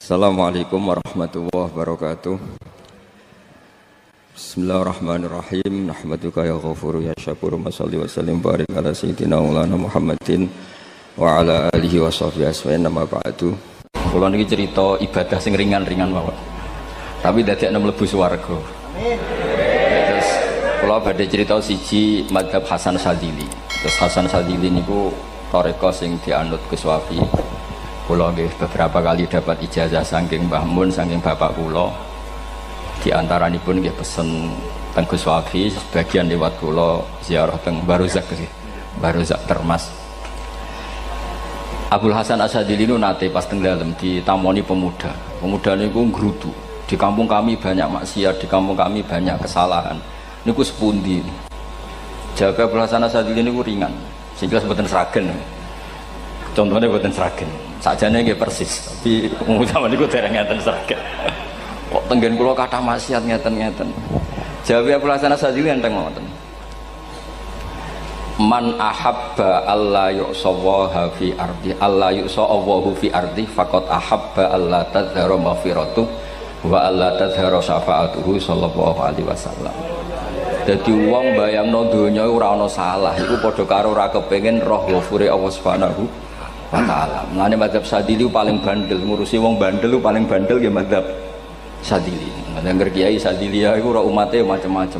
Assalamualaikum warahmatullahi wabarakatuh. Bismillahirrahmanirrahim. Nahmaduka ya ghafuru ya syakuru. Mashalli wa sallim barik ala sayyidina maulana Muhammadin wa ala alihi wa sahbihi asma'in. Nama ba'du. Kula niki cerita ibadah sing ringan-ringan mawon. Tapi dadekne mlebu swarga. Amin. Terus kula badhe cerita siji mazhab Hasan Syadzili. Terus Hasan Syadzili niku thariqah sing dianut Gus Wafi. Kula nggih beberapa kali dapat ijazah saking Mbah Mun, saking bapak kula. Di antaranipun nggih pesen teng Gus Wafi, sebagian lewat kula ziarah teng Baruzak sih. Baruzak Termas. Abdul Hasan Asyadzili niku nate pas teng dalem ditamoni pemuda. Pemuda niku ngrutu. Di kampung kami banyak maksiat, di kampung kami banyak kesalahan. Niku sepundi? Jawab Abdul Hasan Asyadzili niku ringan. Sing jelas mboten sragen. Contohnya mboten sragen. Sakjane nggih persis, tapi zaman niku dereng ngeten sragen. Kok tenggen kula kathah maksiat ngeten-ngeten. Jawab Abdul Hasan Asyadzili enteng mawon. Man ahabba alla yu'sawaha fi ardi alla yu'sawahu fi ardi faqad ahabba alla tadhara maghfiratu wa alla tadhara syafaatuhu sallallahu alaihi wasallam. Dadi wong bayangno donya ora ana salah iku padha karo ora kepengin roh ghafure Allah Subhanahu wa taala. Mulane mazhab Syadzili paling bandel, ngurusi wong bandel paling bandel nggih mazhab Syadzili. Ngger kiai Syadzili iku ora umate macam-macam.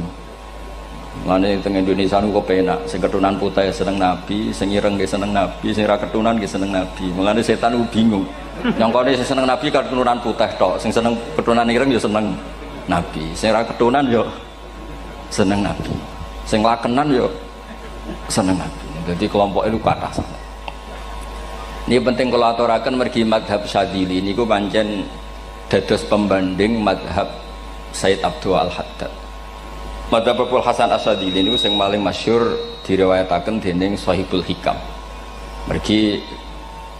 Mulane teng Indonesia niku penak, sing keturunan putih seneng nabi, sing ireng nggih seneng nabi, sing ora keturunan nggih seneng nabi. Mulane setan ku bingung. Nyongkone sing seneng nabi keturunan putih tok, sing seneng keturunan ireng ya seneng nabi, sing ora keturunan ya seneng nabi, sing lakenan ya seneng nabi. Jadi kelompok itu kathah sangat. Ini penting kalau aturaken mergi madhab Syadzili niku pancen dados pembanding madhab Sayyid Abdul Al-Haddad. Madhab Abdul Hasan Asyadzili niku sing paling masyhur diriwayataken dening Shahibul Hikam. Mergi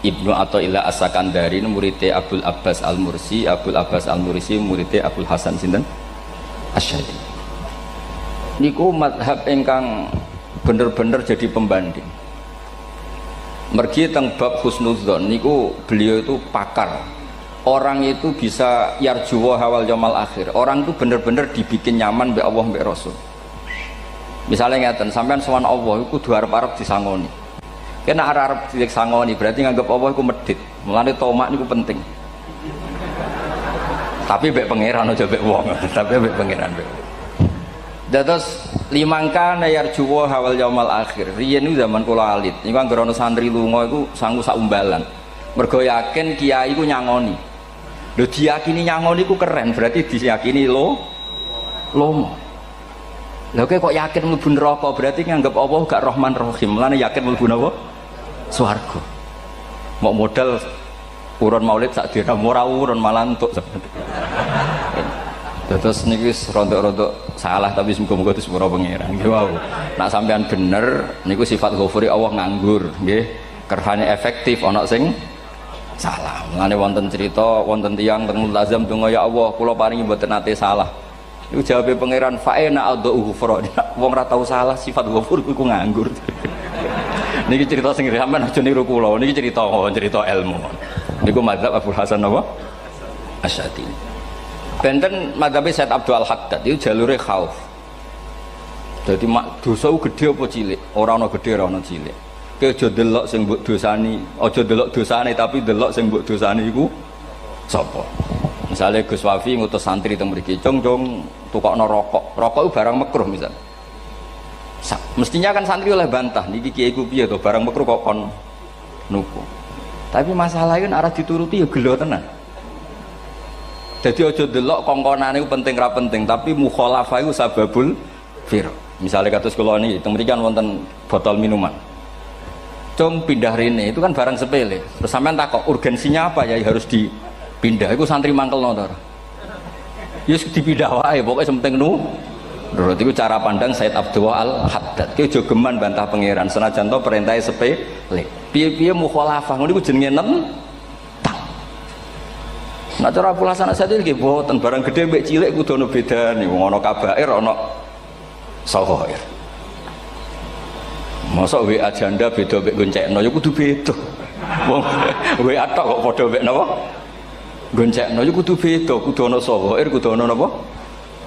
Ibnu Athaillah As-Sakandari muridé Abdul Abbas Al-Mursi, Abdul Abbas Al-Mursi muridé Abdul Hasan sinten Asyadzili. Niku madhab ingkang bener-bener jadi pembanding. Mergi teng bab husnudzon niku beliau itu pakar. Orang itu bisa yarjuwa hawal yaumil akhir. Orang itu bener-bener dibikin nyaman mbek Allah mbek Rasul. Misalnya ngeten, sampean sowan Allah iku kudu arep-arep disangoni. Kena arep disangoni berarti nganggep Allah iku medhit. Mulane tomak niku penting. Tapi mbek pangeran aja mbek wong, tapi mbek pangeran mbek. Dados limangka yarjuwa hawal yaumil akhir. Riyen niku zaman kula alit. Niku anggere ana santri lunga iku sangu sak umbalan. Mergo yakin kiai iku nyangoni. Lho diyakini nyangoni iku keren, berarti diyakini lomo. Lha kok yakin mlebu neraka, berarti nganggep Allah gak Rahman Rahim. Mulane yakin mlebu napa? Swarga. Mok modal urun maulid sak dina ora urun malah entuk. Terus niki rontok-rontok salah tapi muga-muga itu sepura pangeran. Nggih wau. Nak sampean bener niku sifat ghafuri Allah nganggur, nggih. Kerhane efektif ana sing salah. Mulane wonten cerita wonten tiyang teng multazam donga ya Allah kula paringi mboten nate salah. Niku jawabe pangeran fa'ina adhu ghufra. Wong ora tau salah sifat ghafur iku nganggur. Niki cerita sing sampean aja niru kula. Niki cerita ilmu. Niku mazhab Abdul Hasan apa? Asyadzili. Benten madhab Sayyid Abdul Al-Haddad itu jalure khauf. Jadi dosa gede apa cilik? Ora ana gede ora ana cilik. Kowe aja delok sing mbok dosani, aja delok dosane tapi delok sing mbok dosani iku sapa. Misale Gus Wafi ngutus santri teng mriki, "Cung, tukokno rokok." Rokok itu barang makruh misal. Mestinya kan santri oleh bantah, niki kiai ku piye to barang makruh kok kon nuku. Tapi masalahnya arah dituruti ya gelo tenan. Jadi aja delok kongkonane iku penting ra penting, tapi mukhalafah iku sababul fir. Misalnya kados kula niki teng mriki kan wonten botol minuman. Cung pindah rene itu kan barang sepele. Terus sampean takok urgensinya apa ya harus dipindah. Iku santri mangkelno to. Ya dipindah wae pokoke penting nu. Menurut itu cara pandang Sayyid Abdul Al-Haddad. Ki aja geman bantah pangeran senajan to perintahe sepele. Piye-piye mukhalafah ngono iku jenenge Nah cara Abdul Hasan Asyadzili nggih boten barang gede mbek cilik kudu ana bedane. Wong ana kabair ana saghair. Mosok WA janda beda mbek goncekno ya kudu beda. Wong WA tok kok padha mbek napa? goncekno iku kudu beda, kudu ana sawair, kudu ana napa?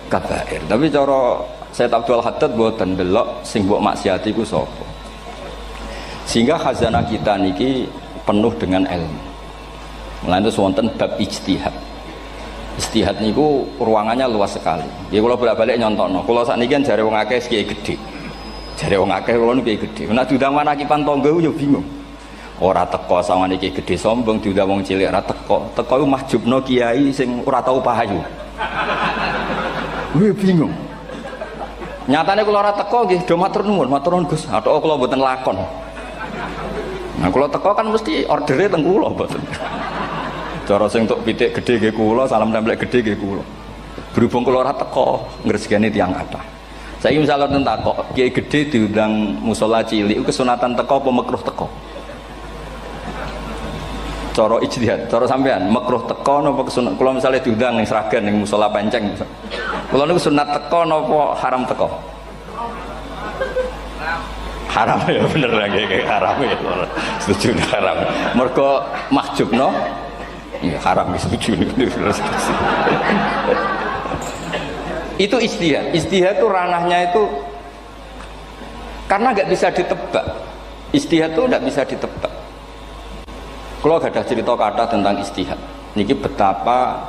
Kabair. Tapi cara Sayyid Abdul Haddad mboten delok sing mbok maksiati iku sapa. Sehingga khazanah kita niki penuh dengan ilmu. Mulane terus wonten bab ijtihad. Ijtihad niku ruangannya luas sekali. Ya kula bolak-balik nyontokno. Kula sakniki kan jare wong akeh kiai gedhe. Jare wong akeh kula niku kiai gedhe. Nek diundang manakipan tangga yo bingung. Ora teko sawane kiai gedhe sombong, diundang wong cilik ora teko. Teko iku mahjubno kiai sing ora tau pahayu. Kuwi bingung. Nyatane kula ora teko nggih do matur nuwun Gus. Athok kula mboten lakon. Nah kula teko kan mesti ordere teng kula mboten. Cara sing tok pitik gedhe nggih kula, salam templek gedhe nggih kula. Berhubung kula ora teko ngresgeni tiyang kathah. Saiki misal wonten takok, kiai gedhe diundang musala cilik kesunatan teko apa makruh teko? Cara ijtihad, cara sampean makruh teko napa kesunat? Kula misale diundang ning Sragen ning musala Penceng. Kula niku sunat teko napa haram teko? Haram ya bener lagi haram ya. Setuju haram. Mergo mahjubno ya haram setuju itu ijtihad. Ijtihad itu ranahnya itu karena nggak bisa ditebak. Ijtihad itu nggak bisa ditebak. Kalau gak ada cerita kata tentang ijtihad niki betapa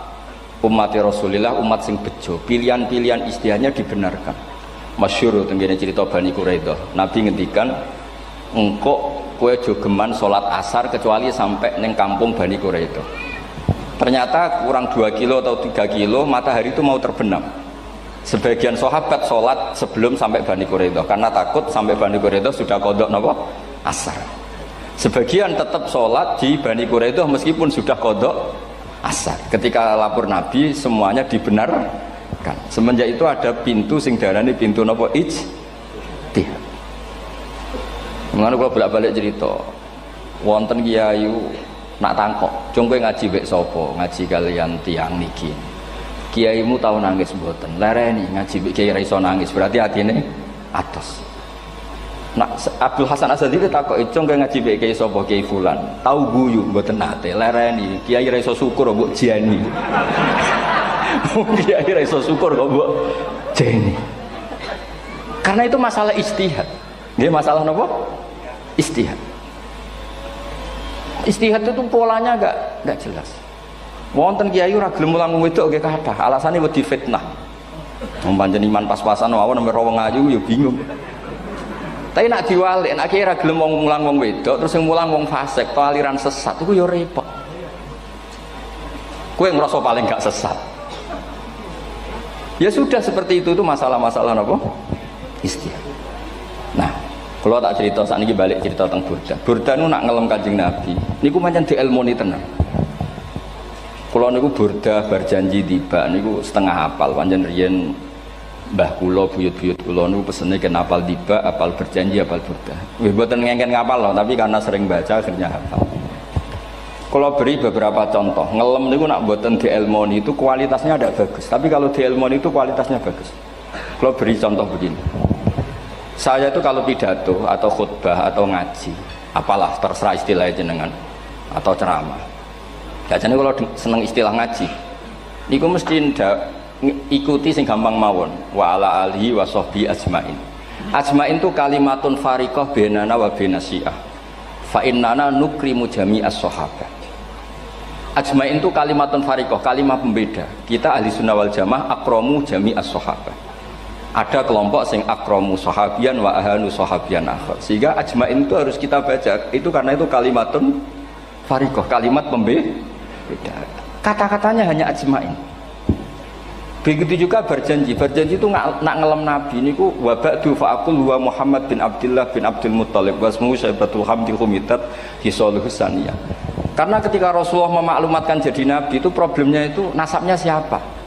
umat Rasulullah umat sing bejo pilihan-pilihan ijtihadnya dibenarkan. Masyhur tentang cerita Bani Quraidah. Nabi ngendikan engkau kue jogeman sholat asar kecuali sampai neng kampung Bani Quraidah. Ternyata kurang 2 kilo atau 3 kilo matahari itu mau terbenam. Sebagian sahabat sholat sebelum sampai Bani Quraidah karena takut sampai Bani Quraidah sudah kodok napa asar. Sebagian tetap sholat di Bani Quraidah meskipun sudah kodok asar. Ketika lapor Nabi semuanya dibenarkan. Semenjak itu ada pintu sing darani pintu napa ijtihad. Mengenai kalau bolak-balik cerita, wonten kiai nak tangkok, cung kowe ngaji mek sapa? Ngaji kalian tiang niki. Kiaimu tahu nangis mboten? Lereni ngaji mek kiai ra iso nangis, berarti atine atos. Nak Abdul Hasan Asadi takok, cung kowe ngaji mek kiai sapa? Kiai fulan. Tahu guyu mboten nate, lereni kiai ra iso syukur mbok jeni. Kiai ra iso syukur kok mbok jeni. Karena itu masalah ijtihad. Nggih masalah napa? Ijtihad. Ijtihad itu polanya enggak jelas. Wonten kiai ora gelem mulang wedok nggih kathah, alasane wedi fitnah. Wong pancen iman pas-pasan mawon nek wong ayu ya bingung. Tapi nak diwalik, nak kiai ora gelem mulang wong wedok, terus sing mulang wong fasik, to aliran sesat iku ya repot. Kowe ngrasa paling gak sesat. Ya sudah seperti itu masalah-masalah apa? Ijtihad. Nah, kalau tak cerita saat ini balik cerita tentang Burda. Burda itu nak ngelem Kanjeng Nabi. Niku pancen diilmoni tenan. Kalau niku Burda berjanji tiba niku setengah hafal. Pancen riyen mbah kula buyut-buyut kula niku pesene ken hafal tiba, hafal berjanji, hafal Burda. Wis mboten ngengken ngapal loh, tapi karena sering baca akhirnya hafal. Kalau beri beberapa contoh, ngelem niku nak mboten diilmoni itu kualitasnya tidak bagus. Tapi kalau diilmoni itu kualitasnya bagus. Kalau beri contoh begini. Saya itu kalau pidato atau khutbah atau ngaji, apalah terserah istilah jenengan atau ceramah. Biasanya kalau seneng istilah ngaji, niku mesti ikuti sing gampang mawon. Wa ala alihi wa sahbi ajmain. Ajmain itu kalimatun fariqah bainana wa bainasyiah. Fa innana nukrimu jami'as sahabat. Ajmain itu kalimatun fariqah, kalimat pembeda. Kita ahli sunnah wal jamaah akramu jami'as sahabat. Ada kelompok sing akramu sahabian wa ahanu sahabian akhir. Sehingga ajmain itu harus kita baca. Itu karena itu kalimatun fariqah, kalimat pembeda. Kata-katanya hanya ajmain. Begitu juga berjanji. Berjanji itu nak ngelem Nabi niku wa ba'du fa'aqul wa Muhammad bin Abdullah bin Abdul Muttalib wasmuhu Syaibatul Hamdi Humitat Hisaluhus Saniyah. Karena ketika Rasulullah memaklumatkan jadi Nabi itu problemnya itu nasabnya siapa?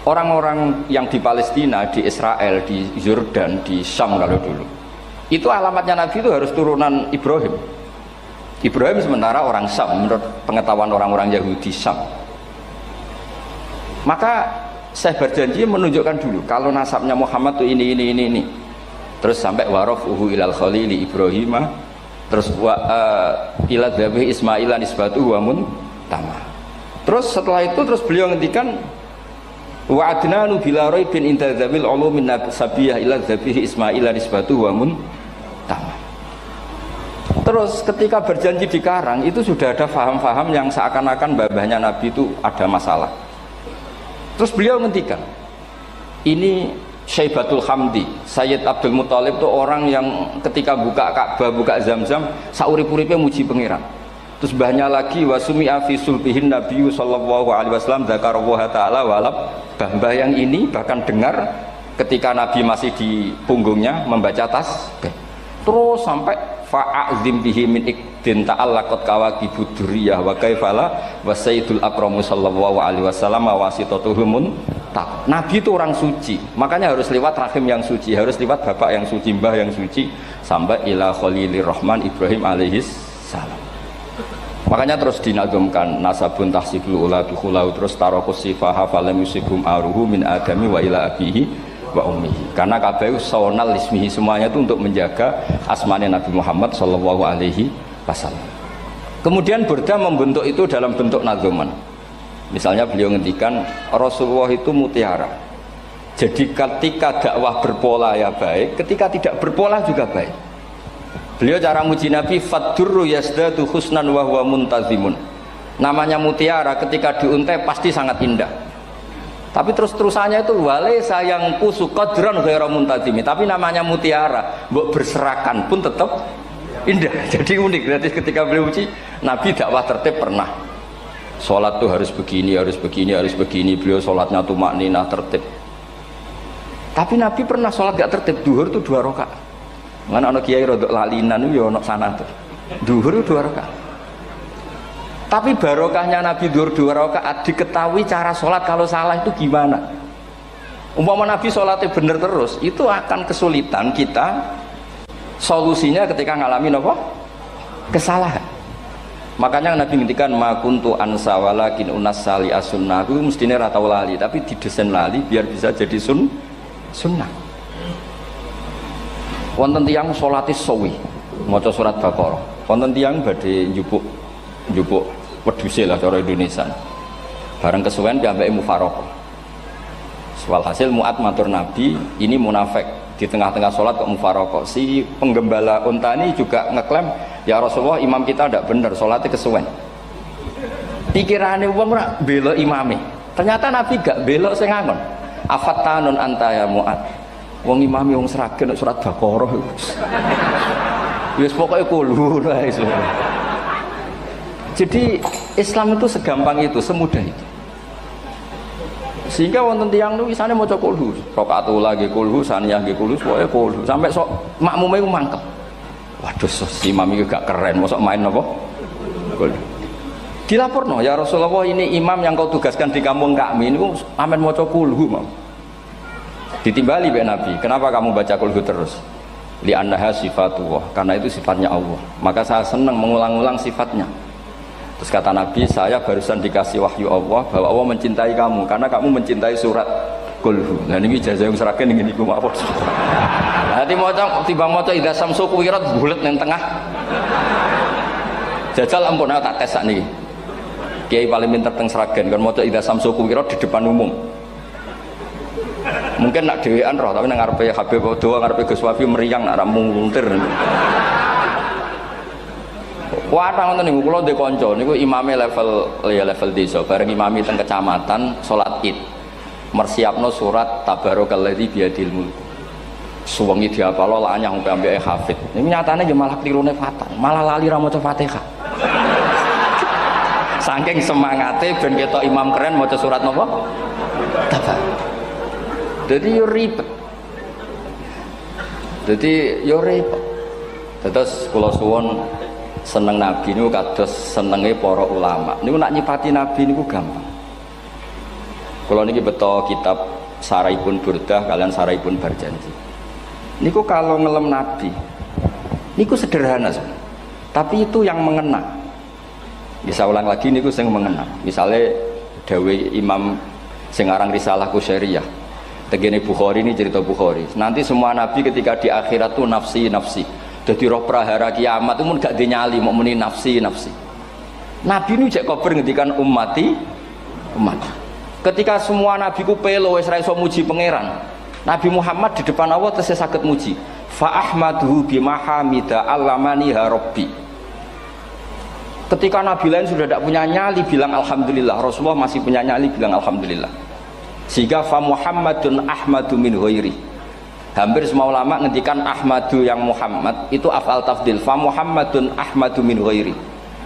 Orang-orang yang di Palestina, di Israel, di Yordan, di Syam kalau dulu itu alamatnya Nabi itu harus turunan Ibrahim. Ibrahim sementara orang Syam menurut pengetahuan orang-orang Yahudi Syam. Maka saya berjanji menunjukkan dulu kalau nasabnya Muhammad itu ini. Terus sampai warafuhu ilal khalili Ibrahimah. Terus ila dzabih Ismailan isbatu wa mun tamah. Terus setelah itu terus beliau ngendikan wa adnanu bila raibin inda dzabil ulumin sabiyah ila dzabihi ismail nisbatu wa mun tamam. Terus ketika berjanji di Karang itu sudah ada faham-faham yang seakan-akan babahnya Nabi itu ada masalah. Terus beliau ngendikan ini Syaibatul Hamdi, Sayyid Abdul Muthalib itu orang yang ketika buka Ka'bah, buka Zamzam, saurip-uripe muji pangeran. Terus banyak lagi wasumi'a fi sulbihin Nabi sallallahu alaihi wasallam dzakarallaha ta'ala walab. Mbah yang ini bahkan dengar ketika Nabi masih di punggungnya membaca tasbih. Terus sampai fa'azim bihi min ikdin ta'allaqat kawakibud durriyah wa kaifala wa sayyidul akramu sallallahu alaihi wasallam wasitatuhumun. Nabi itu orang suci, makanya harus lewat rahim yang suci, harus lewat bapak yang suci, mbah yang suci, sampai ila Khalilir Rahman Ibrahim alaihis salam. Makanya terus dinagumkan nasabun tahsibul ula bikhulau, terus tarokus sifaha falam yusibhum aruhu min adami wa ila abihi wa ummihi. Karena kabeh sonal ismihi, semuanya itu untuk menjaga asmane Nabi Muhammad sallallahu alaihi wasallam. Kemudian Burda membentuk itu dalam bentuk nazuman. Misalnya beliau ngendikan Rasulullah itu mutiara. Jadi ketika dakwah berpola ya baik, ketika tidak berpola juga baik. Beliau cara muji Nabi faddurru yazdadu husnan wa huwa muntazimun. Namanya mutiara ketika diuntai pasti sangat indah. Tapi terus-terusannya itu wale sayang kusu qadran ghairu muntazimi. Tapi namanya mutiara, mbok berserakan pun tetap indah. Jadi unik. Berarti ketika beliau uji Nabi dakwah tertib pernah. Sholat tuh harus begini, harus begini, harus begini. Beliau sholatnya tuh makninah tertib. Tapi Nabi pernah sholat gak tertib. Duhur tuh 2 rakaat. Mana anak kiai rodok lalinan itu ya anak sana tuh. Duhur itu 2 rakaat. Tapi barokahnya Nabi duhur 2 rakaat diketahui cara sholat kalau salah itu gimana. Umpama Nabi sholatnya bener terus, itu akan kesulitan kita solusinya ketika ngalamin apa? Kesalahan. Makanya Nabi ngendikan ma kuntu ansa walakin unas sali as-sunnah. Itu mestine ra tau lali, tapi didesain lali biar bisa jadi sunnah. Wonten tiyang salate suwi maca surat Baqarah. Wonten tiyang badhe njupuk wedhuse lah cara Indonesia. Bareng kesuwen piambake mufaraqah. Walhasil Mu'ad matur Nabi, ini munafik di tengah-tengah sholat kok mufaraqah. Si penggembala unta ini juga ngeklaim, ya Rasulullah imam kita tidak benar, sholatnya kesuwen. Pikirannya wong ora bela imame. Ternyata Nabi gak belok sing ngangon. Afattanun anta ya Mu'ad. Wong imame wong seragen surat Baqarah. Wis pokoke kulo wae. Jadi Islam itu segampang itu, semudah itu. Sehingga wonten tiyang niku isane maca kulhu, rakaat ula nggih kulhu, saniyah nggih kulhu, pokoke kulhu. Sampai sok makmume ku mangkel. Waduh, si imam iki gak keren, mosok main apa? Kulhu. Dilaporno, ya Rasulullah ini imam yang kau tugaskan di kampung kami niku amen maca kulhu, Mam. Ditimbali mbek Nabi, kenapa kamu baca kulhu terus? Li annaha sifatullah, karena itu sifatnya Allah. Maka saya senang mengulang-ulang sifatnya. Terus kata Nabi, saya barusan dikasih wahyu Allah bahwa Allah mencintai kamu karena kamu mencintai surat Qulhu. Nah ini ijazah yang seragam ini niku apa? Nanti maca timbang maca idza samsu kuwirat bulet ning tengah. Jajal ampun tak tes sakniki. Kiai paling pinter teng seragam kan maca idza samsu kuwirat di depan umum. Mungkin nak dhewean roh tapi nang ngarepe Habib Doa ngarepe Gus Wafi meriang nak muntir. Wah, ngoten niku kula ndek kanca niku imame level desa, bareng imami teng kecamatan salat Id. Mersiapno surat Tabarakalladzi biyadil mulk. Suwengi diapalo lanyah sampai ambeke hafid. Niku nyatane nggih malah klirune fatal, malah lali ra maca Fatihah. Saking semangate ben ketok imam keren maca surat napa? Tabar. Jadi yo ribet. Terus kula suwun seneng Nabi niku kados senenge para ulama. Niku nak nyipati Nabi niku gampang. Kula niki beto kitab Saraipun Burdah kalian Saraipun Barjanji. Niku kalau ngelem Nabi niku sederhana sebenarnya. Tapi itu yang mengena. Bisa ulang lagi niku sing mengena. Misalnya dawe Imam sing aran Risalah Qusyariyah. Tegene Bukhari ini cerita Bukhari. Nanti semua Nabi ketika di akhirat tuh nafsi. Jadi roh prahara kiamat itu pun gak dinyali mau muni nafsi. Nabi ini cek kober ngendikan ummati umat. Ketika semua nabi ku pelo wis ra iso muji pangeran, Nabi Muhammad di depan Allah tesih saged muji. Fa ahmaduhu bimahamida allamani ha rabbi. Ketika nabi lain sudah tidak punya nyali bilang alhamdulillah, Rasulullah masih punya nyali bilang alhamdulillah. Sehingga fa Muhammadun ahmadu min ghairi. Hampir semua ulama ngendikan ahmadu yang Muhammad itu af'al tafdil. Fa Muhammadun ahmadu min ghairi.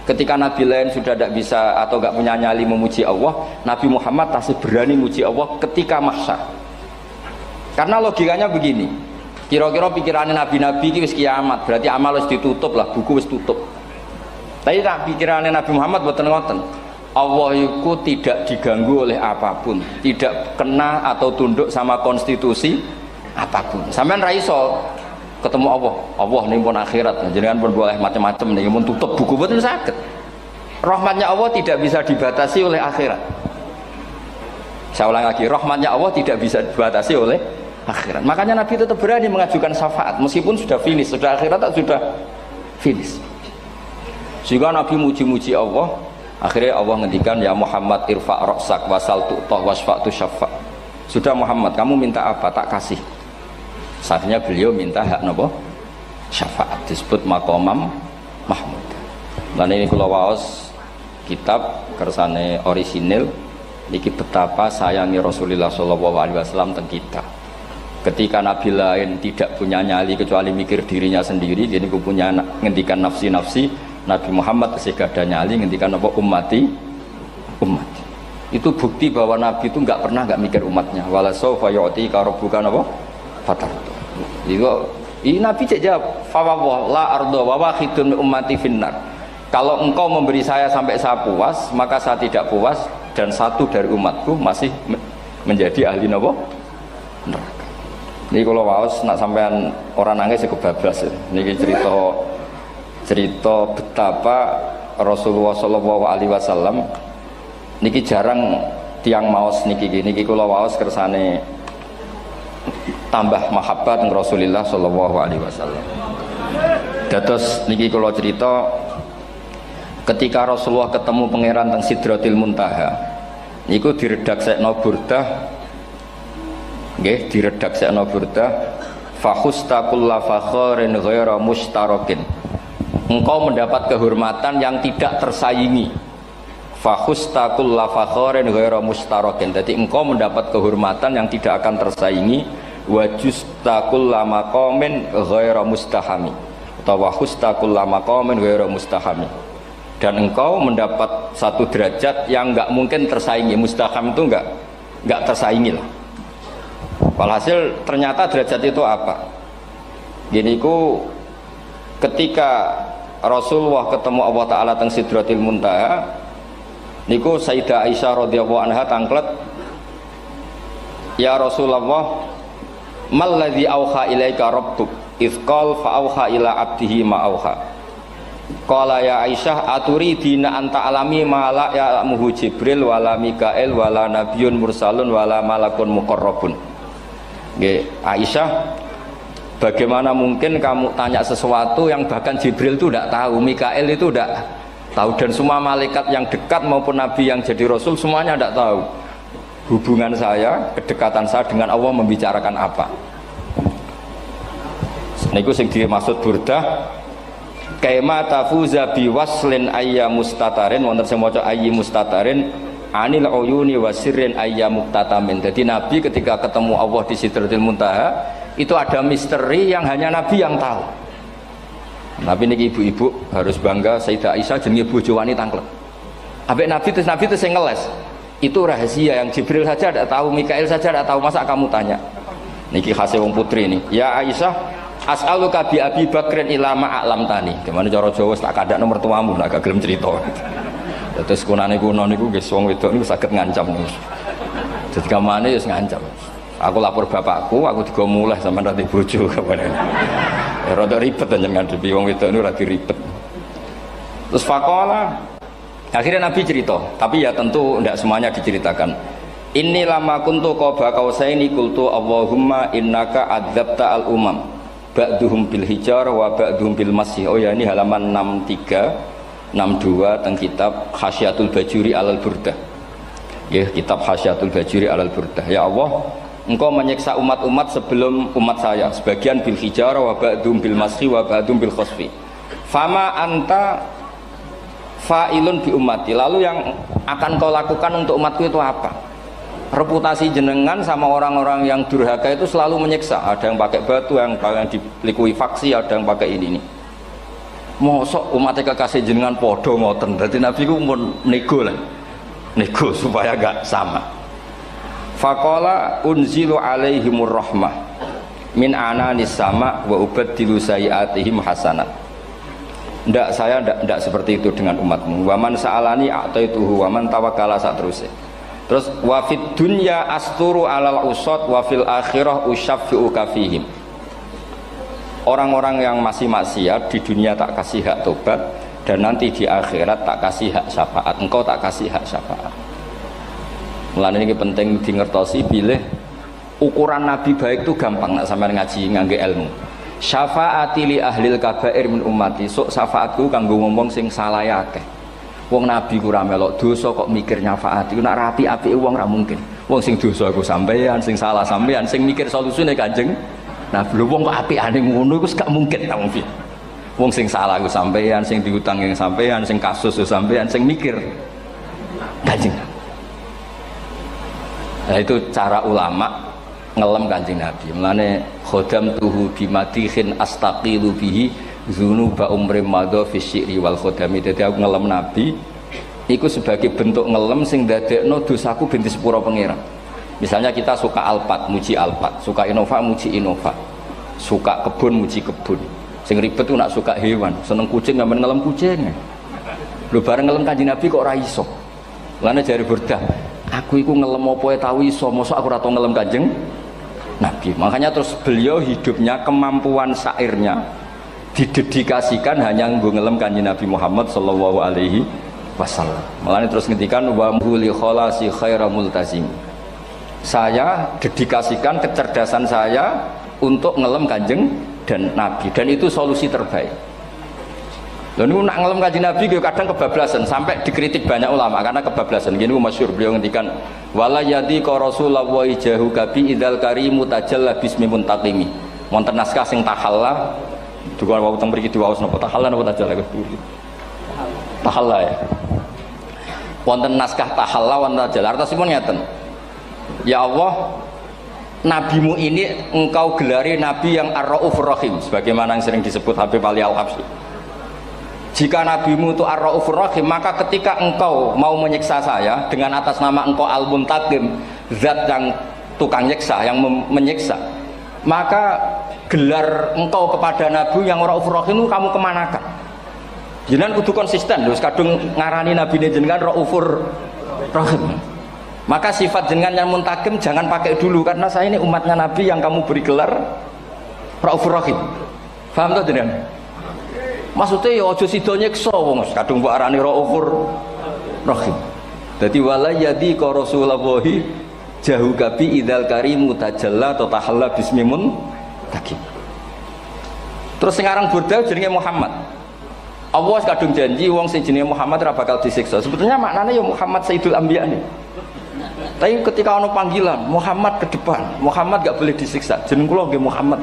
Ketika nabi lain sudah tidak bisa atau tidak punya nyali memuji Allah, Nabi Muhammad masih berani memuji Allah ketika mahsyar. Karena logikanya begini, kira-kira pikirannya nabi-nabi ini wis kiamat, berarti amal wis ditutup lah, buku wis tutup. Tapi tak pikirannya Nabi Muhammad boten ngoten. Allah itu tidak diganggu oleh apapun, tidak kena atau tunduk sama konstitusi apapun. Sampean ra iso ketemu Allah, Allah nih pun akhirat, jenengan pun boleh macam-macam nih, pun tutup buku boten saged. Rahmatnya Allah tidak bisa dibatasi oleh akhirat. Saya ulang lagi, rahmatnya Allah tidak bisa dibatasi oleh akhirat. Makanya Nabi tetap berani mengajukan syafaat meskipun sudah finish, sudah akhirat sudah finish. Sehingga Nabi muji-muji Allah, akhirnya Allah ngendikan ya Muhammad irfa' ra'sak wasal tu'tah wasfa'tu syafa'. Sudah Muhammad, kamu minta apa tak kasih. Saatnya beliau minta hak napa? Syafaat, disebut maqamam mahmud. Dan ini kula waos kitab kersane orisinil niki betapa sayangi Rasulullah sallallahu alaihi wasallam teng kita. Ketika nabi lain tidak punya nyali kecuali mikir dirinya sendiri, jadi aku punya ngendikan nafsi-nafsi, Nabi Muhammad masih gak ada nyali ngendikan apa ummati ummati. Itu bukti bahwa nabi itu nggak pernah nggak mikir umatnya. Wala sawfa yu'tika rabbuka apa? Fatartu. Ini nabi cek jawab, fa la ardo wa wahidun ummati finnar. Kalau engkau memberi saya sampai saya puas, maka saya tidak puas dan satu dari umatku masih menjadi ahli neraka. Ini kalau waos nak sampean orang nangis kebablas. Ini cerita betapa Rasulullah Shallallahu Alaihi Wasallam. Niki jarang tiang maos niki kalau waos kersane tambah mahabbat dengan Rasulullah Shallallahu Alaihi Wasallam. Dados niki kalau cerita ketika Rasulullah ketemu pangeran teng Sidratil Muntaha, niku diredaksekno burdah, nggih diredaksekno burdah, fakhusta kulla fakharin ghaira mustarakin. Engkau mendapat kehormatan yang tidak tersaingi. Fakhusta kulla fakharin ghaira mustarakin. Jadi engkau mendapat kehormatan yang tidak akan tersaingi. Wajusta kulla maqamin ghaira mustahami. Atau wakhusta kulla maqamin ghaira mustahami. Dan engkau mendapat satu derajat yang enggak mungkin tersaingi. Mustaham itu enggak tersaingi lah. Walhasil ternyata derajat itu apa? Gini ku ketika Rasulullah ketemu Allah Ta'ala teng Sidratil Muntaha, niku Sayyidah Aisyah radhiyallahu anha tangklet, ya Rasulullah, mal ladzi auha ilaika rabbuk idz qala fa auha ila abdihi ma auha. Qala ya Aisyah aturidina anta alami ma la ya'lamuhu Jibril wala Mikail wala nabiyyun mursalun wala malakun muqarrabun. Nggih, Aisyah, bagaimana mungkin kamu tanya sesuatu yang bahkan Jibril itu tidak tahu, Mikail itu tidak tahu, dan semua malaikat yang dekat maupun nabi yang jadi rasul semuanya tidak tahu hubungan saya, kedekatan saya dengan Allah membicarakan apa. Niku sing dimaksud burdah kaima tafuza biwaslin ayya mustatarin, wonten sing maca ayyi mustatarin anil uyuni wasirrin ayya muktatamin. Jadi nabi ketika ketemu Allah di Sidratil Muntaha itu ada misteri yang hanya nabi yang tahu. Nabi niki ibu-ibu harus bangga, Sayyidah Aisyah jenenge bojo wani tanglet. Ambek nabi itu sing ngeles. Itu rahasia yang Jibril saja tidak tahu, Mikail saja tidak tahu, masa kamu tanya? Niki khase wong putri ini. Ya Aisyah, as'aluka bi Abi Bakrin ila ma'alam tani. Gimana cara Jawa tak kadakno mertuamu nak gak gelem cerita. Terus kunane kuno niku nggih wong wedok niku saged ngancam niku. Dadi kamane wis ngancam. Aku lapor bapakku, aku digo mulai sampean rati bojo kabare. Ya rada ribet jenengan ngadepi wong wedok niku rada ribet. Terus faqala, akhirnya Nabi cerita, tapi ya tentu tidak semuanya diceritakan. Inni lama kuntu qaba qausaini qultu Allahumma innaka adzabta al umam ba'duhum bil hijar wa ba'duhum bil masih. Oh ya, ini halaman 63 62 teng kitab Khasyatul Bajuri alal Burdah. Ya, kitab Hasyatul Bajuri alal Burdah. Ya Allah, Engkau menyiksa umat-umat sebelum umat saya, sebagian bil hijarah wa ba'dum bil mashi wa ba'dum bil khosfi. Fama anta fa'ilun bi ummati. Lalu yang akan kau lakukan untuk umatku itu apa? Reputasi jenengan sama orang-orang yang durhaka itu selalu menyiksa. Ada yang pakai batu, yang dilikuifaksi, ada yang pakai ini. Mosok umatnya kekasih jenengan podo ngoten. Berarti Nabi ku mun nego lah. Nego supaya gak sama. Faqala unzilu alaihimur rahmah min ananis sama wa ubaddilu sayiatihim hasanat. Ndak, saya ndak seperti itu dengan umatmu. Waman sa'alani a'taituhu waman tawakkala saterusé. Terus wa fid dunya asturu alal usad wa fil akhirah usyaffi'u kafihim. Orang-orang yang masih maksiat di dunia tak kasih hak tobat, dan nanti di akhirat tak kasih hak syafaat. Engkau tak kasih hak syafaat. Mulane ini penting dingertosi bilih ukuran Nabi baik itu gampang nak sampean ngaji ngangge ilmu. Syafaati li ahlil kabair min ummati. Sok syafaatku kanggo ngomong sing salah akeh. Wong Nabi ku ora melok dosa kok mikir nyafaati. Nek rapi-apike wong ora mungkin. Wong sing dosa iku sampean, sing salah sampean, sing mikir solusine Kanjeng. Nah, lho wong kok apikane ngono iku gak mungkin ta wong. Wong sing salah iku sampean, sing diutang yang sampean, sing kasus iku sampean, sing mikir Kanjeng. Nah, itu cara ulama ngelem Kanjeng Nabi. Mulane khodam tuhu bimadihin astaqilu bihi dzunuba umrim madha fi syi'ri wal khodami. Dadi aku ngelem Nabi iku sebagai bentuk ngelem sing dadekno dosaku ben disepuro pangeran. Misalnya kita suka Alphard, muji Alphard, suka Innova, muji Innova, suka kebun, muji kebun. Sing ribet tuh nak suka hewan, seneng kucing nggak ngelem kucing. Lu bareng ngelem Kanjeng Nabi kok ora iso. Lane jari Burdah, aku iku ngelem apa tau iso, mosok aku ora tau ngelem Kanjeng Nabi. Makanya terus beliau hidupnya, kemampuan syairnya didedikasikan hanya nggo ngelem Kanjeng Nabi Muhammad sallallahu alaihi wasallam. Makanya terus ngendikan wa muli kholasi khaira multazim. Saya dedikasikan kecerdasan saya untuk ngelem Kanjeng dan Nabi, dan itu solusi terbaik. Lalu nak ngelem Kanjeng Nabi kadang kebablasan, sampai dikritik banyak ulama karena kebablasan. Gini masyhur beliau ngendikan wala yadi ka rasulullah wa ijahu kabi idzal karimu tajalla bismi muntaqimi. Wonten naskah sing tahalla duka wau teng mriki diwaos napa tahalla napa tajalla tahalla ya. Wonten naskah tahalla wonten tajalla artosipun ngeten. Ya Allah, nabimu ini engkau gelari nabi yang ar-raufur rahim, sebagaimana yang sering disebut Habib Ali Al-Habsyi. Jika nabimu itu ar-raufur rahim, maka ketika engkau mau menyiksa saya dengan atas nama engkau al-muntaqim, zat yang tukang nyiksa, yang menyiksa, maka gelar engkau kepada nabi yang ar-raufur rahim itu kamu kemanakan? Jenengan kudu konsisten, terus kadung ngarani nabi ini jenengan raufur rahim. Maka sifat jenengan yang muntakim jangan pakai dulu, karena saya ini umatnya Nabi yang kamu beri gelar Raufur Rahim. Paham tuh jenengan? Maksudnya ya ojo sido nyiksa wong kadung mbok arani Raufur Rahim. Dadi wala yadi ka rasulullahi jahu kabi idzal karimu tajalla ta tahalla bismimun takim. Terus sing aran Burdah jenenge Muhammad. Allah kadung janji wong sing jenenge Muhammad ora bakal disiksa. Sebetulnya maknanya ya Muhammad Sayyidul Anbiya nih. Tapi ketika ono panggilan Muhammad ke depan, Muhammad gak boleh disiksa. Jeneng kula nggih Muhammad.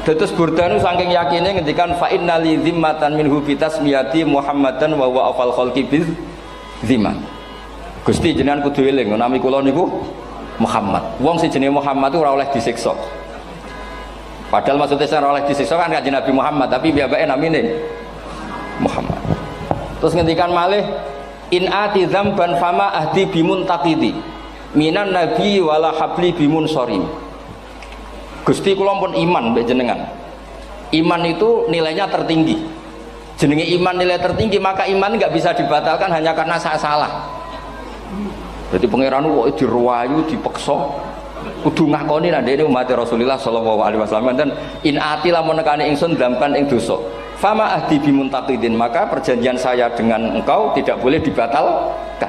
Terus Burdah nu saking yakine ngendikan fa innali zimmatan minhu bi tasmiyati Muhammadan wa huwa afal khalqi biz zimman. Gusti jenengan kudu eling nami kula niku Muhammad. Wong sing jenenge Muhammad ora oleh disiksa. Padahal maksudnya ora oleh disiksa kan Kanjeng Nabi Muhammad, tapi biabake namine Muhammad. Terus ngendikan malih in ati dzamban fama ahdi bimun taqidi minan nabi wala habli bimun sorim. Gusti kula pun iman mbek jenengan. Iman itu nilainya tertinggi. Jenenge iman nilai tertinggi, maka iman nggak bisa dibatalkan hanya karena saya salah. Berarti pangeran kok diruwayu dipeksa kudu ngakoni nek dene umat Rasulullah sallallahu alaihi wasallam dan in ati lamun nekane ingsun dzamban ing dosa. Fama ahdi bimuntaqidin, maka perjanjian saya dengan engkau tidak boleh dibatalkan.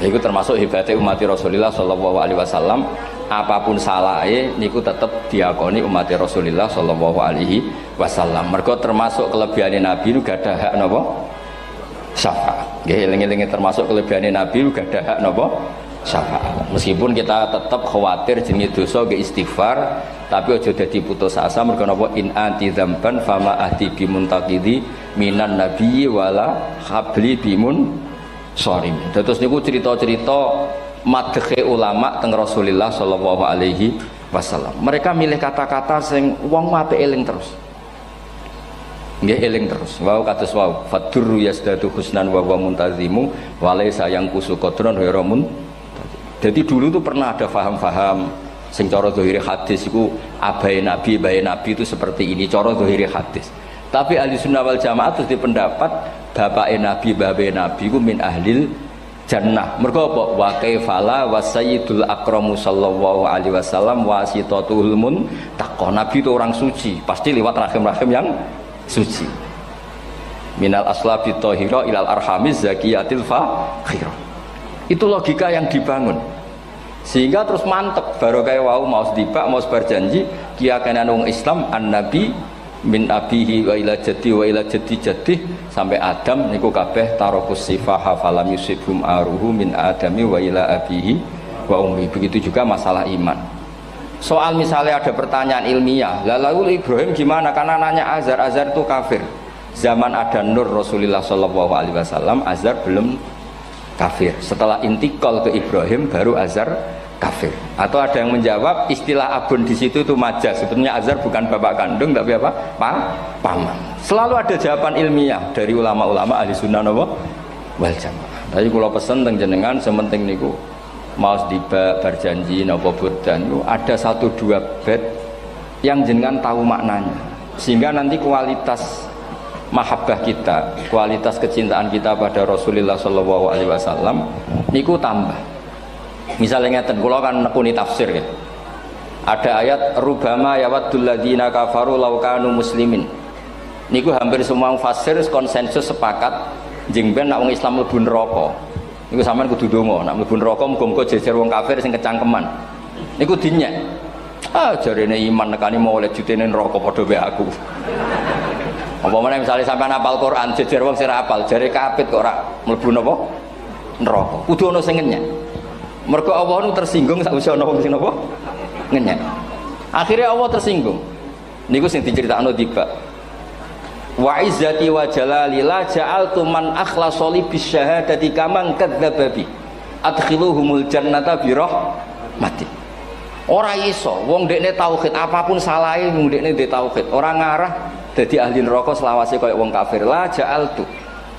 Itu termasuk hebatnya umat Rasulullah sallallahu alaihi wasallam, apapun salahnya niku tetap diakoni umat Rasulullah sallallahu alaihi wasallam. Mergo termasuk kelebihan Nabi nu gak ada hak napa? Syafaat. Nggih eling-eling termasuk kelebihan Nabi uga ada hak napa syafaat. Meskipun kita tetap khawatir jenenge dosa nggih istighfar, tapi aja dadi putus asa mergo napa in anti dzamban fama ahdi bimuntaqidi minan nabiyyi wala habli bimun sharim. Terus niku cerita-cerita madhe ulama teng Rasulullah sallallahu alaihi wasallam. Mereka milih kata-kata sing wong apik eling terus. Nggih eling terus. Wau kados wau fadurru yasdatu husnan wa wa muntazimu walaysa yang kusu qadron hiramun. Jadi dulu tuh pernah ada faham-faham sing cara zahiri hadis iku abai nabi itu seperti ini cara zahiri hadis. Tapi ahli sunnah wal jamaah terus di pendapat bapak nabi iku min ahlil jannah. Mergo apa? Wa kaifala wa sayyidul akramu sallallahu alaihi wasallam wasitatul muntaqah. Nabi itu orang suci, pasti lewat rahim-rahim yang suci. Minal aslabi thahira ilal arhamiz zakiyatil fakhira. Itu logika yang dibangun. Sehingga terus mantep baru kayak wau mau sedibak mau berjanji kiyakan wong Islam an-nabi min abihi wa ila jaddi sampai Adam niku kabeh tarokus sifaha falam yusibhum aruhu min adami wa ila abihi wa ummi. Begitu juga masalah iman. Soal misalnya ada pertanyaan ilmiah, lalu Ibrahim gimana? Karena nanya Azar itu kafir. Zaman ada Nur Rasulullah sallallahu alaihi wasallam, Azar belum kafir. Setelah intikal ke Ibrahim baru Azar kafir. Atau ada yang menjawab istilah abun di situ itu majaz. Sebetulnya Azar bukan bapak kandung tapi apa? Paman. Selalu ada jawaban ilmiah dari ulama-ulama ahli sunnah wal jamaah. Tapi kalau pesen teng jenengan sementing niku mau dibak berjanji napa burdan ada 1-2 bait yang jenengan tahu maknanya. Sehingga nanti kualitas mahabbah kita, kualitas kecintaan kita pada Rasulullah sallallahu alaihi wasallam niku tambah. Misalnya ngeten, kula kan nekuni tafsir ya. Ada ayat rubama yawaddul ladzina kafaru law kanu muslimin. Niku hampir semua mufassir konsensus sepakat jeng ben nek wong Islam mlebu neraka. Niku sampean kudu donga, nek mlebu neraka muga-muga jejer wong kafir sing kecangkeman. Niku dinyek. Jarene iman nekani mau oleh jutene neraka padha wae aku. Apa meneh misale sampean hafal Quran jejer wong sing hafal jare kapit kok ora mlebu napa neraka. Kudu ana sing ngenyek. Mergo Allah nu tersinggung sakwise ana wong sing napa ngenyek. Akhirnya Allah tersinggung. Niku sing diceritakno tiba. Wa izzati wa jalali la ja'altu man akhlasa li bisyahadati kaman kadzdzaba bi. Adkhiluhumul jannata bi rahmati. Ora iso wong dekne tauhid apapun salahe wong dekne ndek tauhid ora ngarah dadi ahli neraka selawase kaya wong kafir. La ja'altu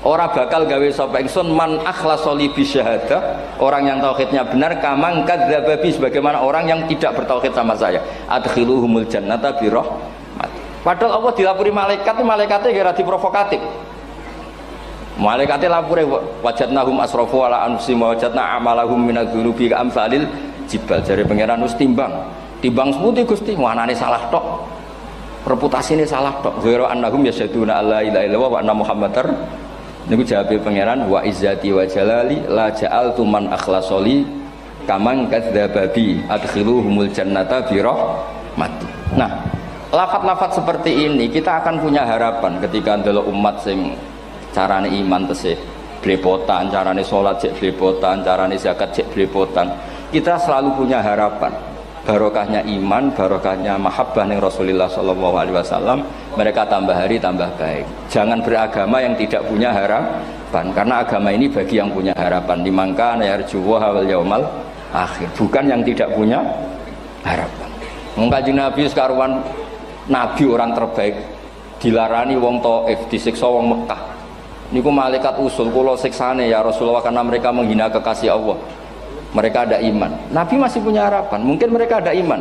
ora bakal gawe sapa ingsun man akhlasa li bisyahadah orang yang tauhidnya benar kamang kadzdzaba bi sebagaimana orang yang tidak bertauhid sama saya. Adkhiluhumul jannata bi rahmati. Padahal Allah dilapuri malaikat, malaikatnya kira diprovokatif. Malaikatnya lapure wajadnahum asrafu ala anfusihim wajadna amalahum minadz-dzunubi ka'amsalil jibal. Jare pangeran wis timbang seputi Gusti, wanane salah tok. Reputasine salah tok. Ghairu annahum yasyaduna alla ilaha illallah wa anna muhammadar. Niku jawabe pangeran wa izzati wa jalali la ja'altu man akhlasoli kaman kadzdzaba bi adkhiluhumul jannata bi rahmati. Nah, lafat-lafat seperti ini kita akan punya harapan ketika ndelok umat sing carane iman tesih blepotan, carane salat cek blepotan, carane zakat cek blepotan. Kita selalu punya harapan barokahnya iman, barokahnya mahabbah ning Rasulullah sallallahu alaihi wasallam, mereka tambah hari tambah baik. Jangan beragama yang tidak punya harapan, karena agama ini bagi yang punya harapan. Dimangka yarjuwa wal yaumal akhir, bukan yang tidak punya harapan. Kanjeng Nabi sekaruan Nabi orang terbaik dilarani wong Taif, disiksa wong Mekah. Niku malaikat usul kula siksane ya Rasulullah karena mereka menghina kekasih Allah. Mereka ada iman. Nabi masih punya harapan. Mungkin mereka ada iman.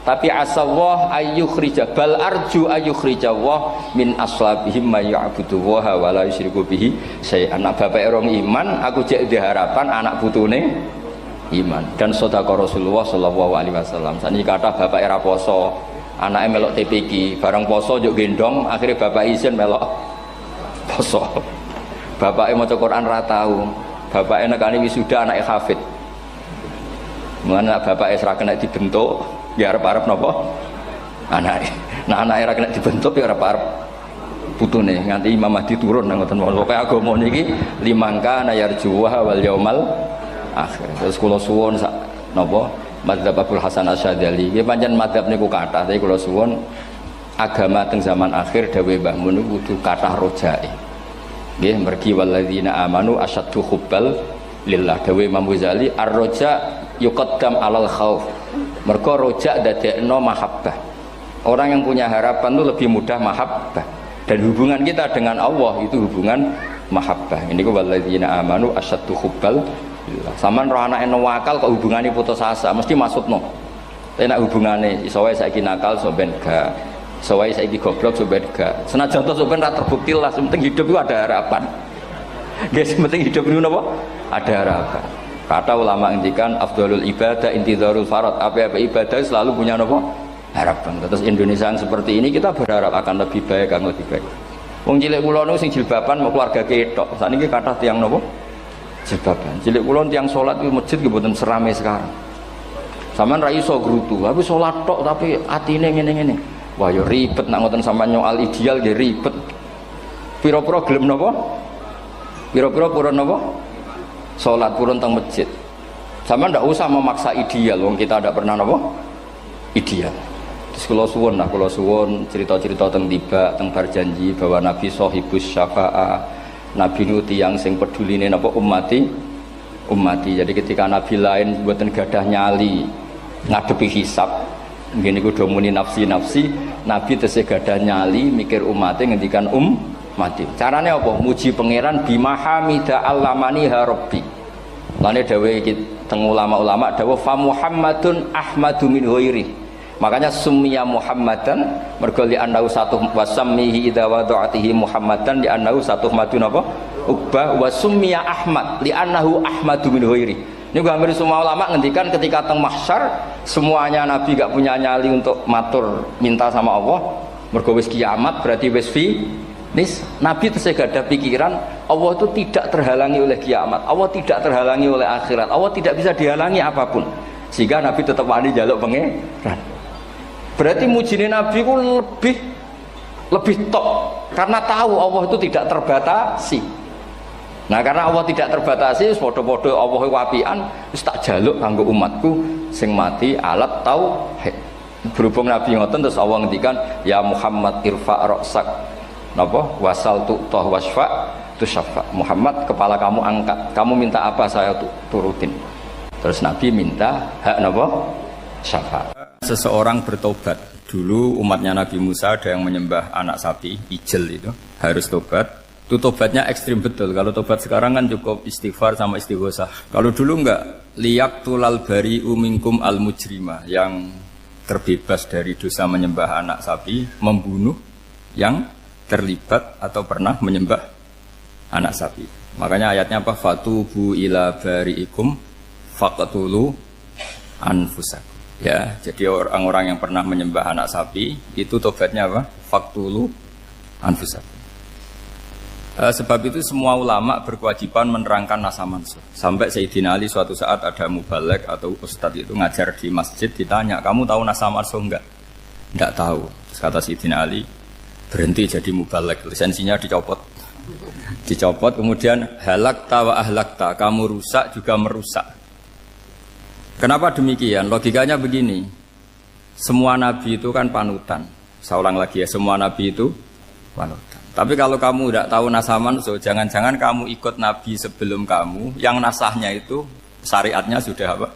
Tapi asallah ayyukhrija bal arju ayyukhrijawah min aslabihim may ya'budu wa la yusyriku bihi syai'an. Anak bapak orang iman, aku cek diharapan anak putune iman. Dan sedekah Rasulullah sallallahu alaihi wasallam. Sani kata bapak era poso, anaknya melok TPQ, barang poso juk gendong, akhirnya bapak izin melok poso. Bapaknya maca Quran ra tau. Bapaknya nekani wisuda anake hafid. Mulane bapake ora kena dibentuk, ya arep-arep napa? Anake. Nah anake ora kena dibentuk ya arep-arep putune nganti Imam Mahdi turun nang ngoten pokoke agama niki limangka nayarjuha wal yaumal akhir. Terus kula suwun sak napa madzhab Abdul Hasan Asyadzali nggih pancen madzhab niku kathah tapi kula suwun agama teng zaman akhir dawuh Mbah Mun kudu kathah rojae. Nggih mergi walladzina amanu asyaddu hubbal lillah dawuh Imam Ghazali ar-roja yuqaddam alal khauf. Mergo roja dadekno mahabbah. Orang yang punya harapan itu lebih mudah mahabbah. Dan hubungan kita dengan Allah itu hubungan mahabbah. Ini ku walladzina amanu asyaddu hubbal lillah. Saman roh anake wakal kok hubungane putus asa mesti maksudno. Tapi nek hubungane iso wae saiki nakal so ben gak. Iso wae saiki goblok so ben gak. Senajan to so ben ra terbukti lah, penting hidup itu ada harapan. Guys, penting hidup itu napa? Ada harapan. Kata ulama ngendikan afdhalul ibadah intizarul farad. Apa-apa ibadah selalu punya napa? Harapan. Terus Indonesia yang seperti ini kita berharap akan lebih baik, akan lebih baik. Wong cilik kula niku sing jilbaban mau keluarga ketok. Saniki kathah tiyang napa? Jilbaban. Cilik kula tiyang salat di masjid nggih mboten serame sekarang. Sampeyan ra iso grutu, tapi salat tok tapi atine ngene-ngene. Wah ya ribet nak ngoten sampeyan nyoal ideal nggih ribet. Pira-pira gelem napa? Pira-pira purun napa? Salat purun teng masjid. Sampeyan ndak usah memaksa ideal, wong kita ndak pernah napa? Ideal. Terus kula suwun cerita-cerita teng tiba teng berjanji bahwa Nabi sahibus syafa'ah. Nabi nu tiyang sing peduline napa ummati. Jadi ketika Nabi lain mboten gadah nyali ngadepi hisab. Ngene niku do muni nafsi, Nabi tesih gadah nyali mikir umate ngendikan mati. Carane apa? Muji pangeran bima hamida allamani ha rabbi. Lane dawuh iki teng ulama-ulama dawuh fa Muhammadun ahmadu min ghairi. Makanya summiya Muhammadan mergo li annahu satu wasammihi idza wada'atihi Muhammadan li annahu satu madun apa? Uqbah wa summiya Ahmad li annahu ahmadu min ghairi. Ini hampir semua ulama ngendikan ketika teng mahsyar semuanya Nabi gak punya nyali untuk matur minta sama Allah. Mergo wis kiamat berarti wis nis Nabi tesih gak ada pikiran Allah itu tidak terhalangi oleh kiamat, Allah tidak terhalangi oleh akhirat, Allah tidak bisa dihalangi apapun, sehingga Nabi tetap wani jaluk pangeran. Berarti mujine Nabi ku lebih top karena tahu Allah itu tidak terbatasi. Nah karena Allah tidak terbatasi, podo-podo Allah wapian, wis tak jaluk kanggo umatku sing mati alat tauhid. Berhubung Nabi ngoten terus Allah ngendikan ya Muhammad irfa ra'sak napa wasal tu'tah wasfa tusaffa. Muhammad kepala kamu angkat, kamu minta apa saya turutin. Terus Nabi minta hak napa syafaat. Seseorang bertobat. Dulu umatnya Nabi Musa ada yang menyembah anak sapi, ijel itu, harus tobat. Itu tobatnya ekstrim betul. Kalau tobat sekarang kan cukup istighfar sama istighosah. Kalau dulu enggak, liyak tulal bari umingkum al mujrima, yang terbebas dari dosa menyembah anak sapi, membunuh yang terlibat atau pernah menyembah anak sapi. Makanya ayatnya apa? Fatubu ila bari'ikum faqtulu anfusakum. Ya, jadi orang-orang yang pernah menyembah anak sapi itu tobatnya apa? Faqtulu anfusakum. Sebab itu semua ulama berkewajiban menerangkan nasa mansuh. Sampai Sayyidina Ali suatu saat ada mubalek atau ustadz itu ngajar di masjid, ditanya, kamu tahu nasa mansuh enggak? Enggak tahu. Terus kata Sayyidina Ali, berhenti jadi mubalek, lisensinya dicopot. Dicopot, kemudian halakta wa ahlakta, kamu rusak juga merusak. Kenapa demikian? Logikanya begini, semua nabi itu kan panutan. Saya ulang lagi ya, semua nabi itu panutan. Tapi kalau kamu tidak tahu nasaman, so jangan-jangan kamu ikut nabi sebelum kamu, yang nasahnya itu syariatnya sudah apa?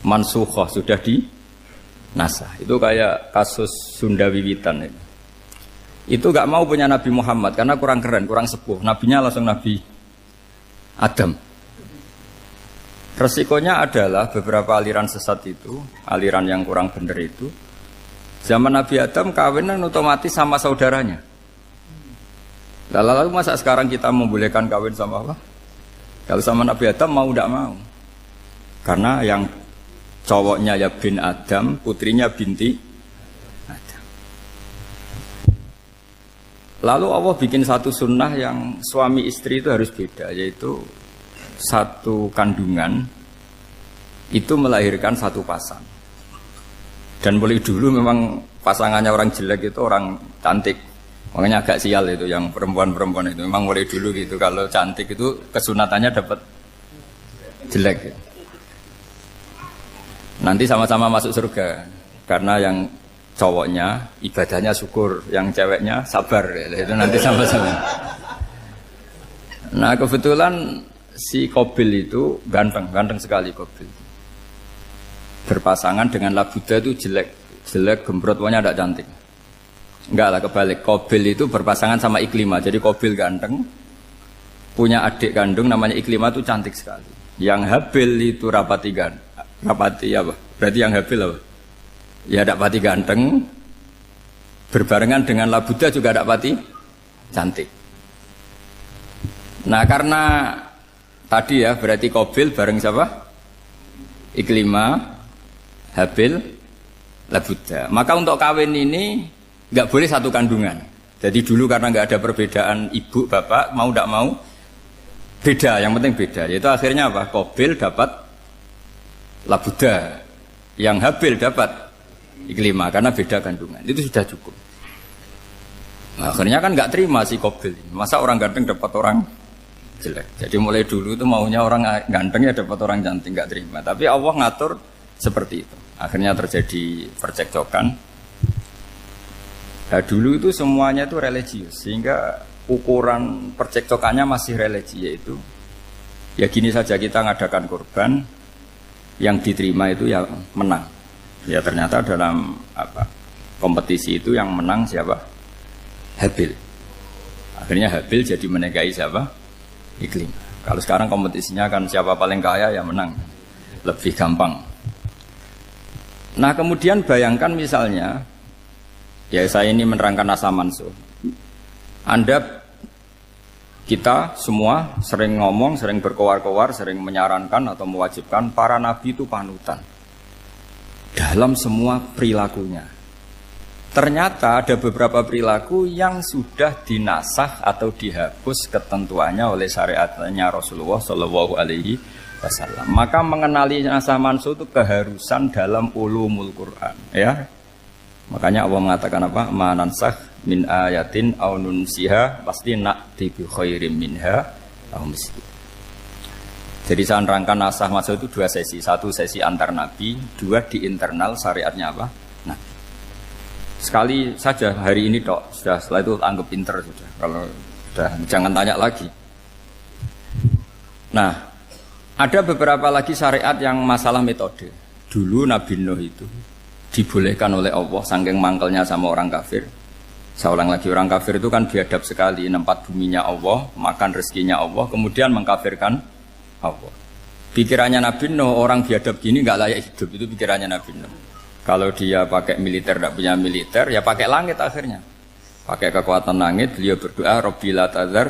Mansukhoh, sudah di nasah. Itu kayak kasus Sunda Wiwitan ini. Itu gak mau punya Nabi Muhammad karena kurang keren, kurang sepuh. Nabinya langsung Nabi Adam. Resikonya adalah beberapa aliran sesat itu, aliran yang kurang benar itu, zaman Nabi Adam kawinan otomatis sama saudaranya. Lalu masa sekarang kita membolehkan kawin sama apa? Kalau sama Nabi Adam mau tidak mau. Karena yang cowoknya ya bin Adam, putrinya binti Adam. Lalu Allah bikin satu sunnah yang suami istri itu harus beda, yaitu satu kandungan itu melahirkan satu pasang. Dan mulai dulu memang pasangannya orang jelek itu orang cantik, Makanya agak sial itu yang perempuan-perempuan itu. Memang mulai dulu gitu kalau cantik itu kesunatannya dapat jelek. Gitu. Nanti sama-sama masuk surga karena yang cowoknya ibadahnya syukur, yang ceweknya sabar. Itu nanti sama-sama. Nah kebetulan si Qabil itu ganteng sekali Qabil. Berpasangan dengan Labuda itu jelek gembrot, pokoknya tidak cantik. Enggak lah, kebalik. Qabil itu berpasangan sama Iklimah. Jadi Qabil ganteng, punya adik kandung namanya Iklimah itu cantik sekali. Yang Habil itu rapati apa? Berarti yang Habil apa? Ya dapati ganteng, berbarengan dengan Labuda juga dapati cantik. Nah karena tadi ya berarti Qabil bareng siapa? Iklimah, Habil, Labuda. Maka untuk kawin ini nggak boleh satu kandungan. Jadi dulu karena nggak ada perbedaan ibu bapak, mau tidak mau beda. Yang penting beda. Yaitu akhirnya apa? Qabil dapat Labuda, yang Habil dapat Iklimah karena beda kandungan. Itu sudah cukup. Nah, akhirnya kan nggak terima si Qabil. Masa orang ganteng dapat orang jelek. Jadi mulai dulu itu maunya orang ganteng ya dapat orang cantik, nggak terima. Tapi Allah ngatur seperti itu. Akhirnya terjadi percekcokan. Nah, dulu itu semuanya itu religius, sehingga ukuran percekcokannya masih religi, yaitu ya gini saja, kita ngadakan kurban, yang diterima itu ya menang. Ya ternyata dalam kompetisi itu yang menang siapa? Habil. Akhirnya Habil jadi menikahi siapa? Iklimah. Kalau sekarang kompetisinya kan siapa paling kaya ya menang, lebih gampang. Nah kemudian bayangkan misalnya, ya saya ini menerangkan asa mansuh. Kita semua sering ngomong, sering berkoar-koar, sering menyarankan atau mewajibkan para nabi itu panutan dalam semua perilakunya. Ternyata ada beberapa perilaku yang sudah dinasakh atau dihapus ketentuannya oleh syariatnya Rasulullah Shallallahu Alaihi Wasallam. Maka mengenali asa mansuh itu keharusan dalam ulumul Quran. Ya, makanya Allah mengatakan apa? Manansakh min ayatin aw nunsiha pasti na'ti bi khairim minha aw misli. Jadi saya nerangkan nasah masuk itu dua sesi. Satu sesi antar nabi, dua di internal syariatnya apa? Nah, sekali saja hari ini tok, sudah setelah itu anggap pinter sudah. Kalau sudah jangan tanya lagi. Nah, ada beberapa lagi syariat yang masalah metode. Dulu Nabi Nuh itu dibolehkan oleh Allah saking mangkelnya sama orang kafir. Saya ulang lagi, orang kafir itu kan biadab sekali, nempat buminya Allah, makan rezekinya Allah, kemudian mengkafirkan Allah. Pikirannya Nabi Nuh, orang biadab gini nggak layak hidup, itu pikirannya Nabi Nuh. Kalau dia pakai militer, tidak punya militer, ya pakai langit akhirnya. Pakai kekuatan langit, beliau berdoa, Rabbi la tazar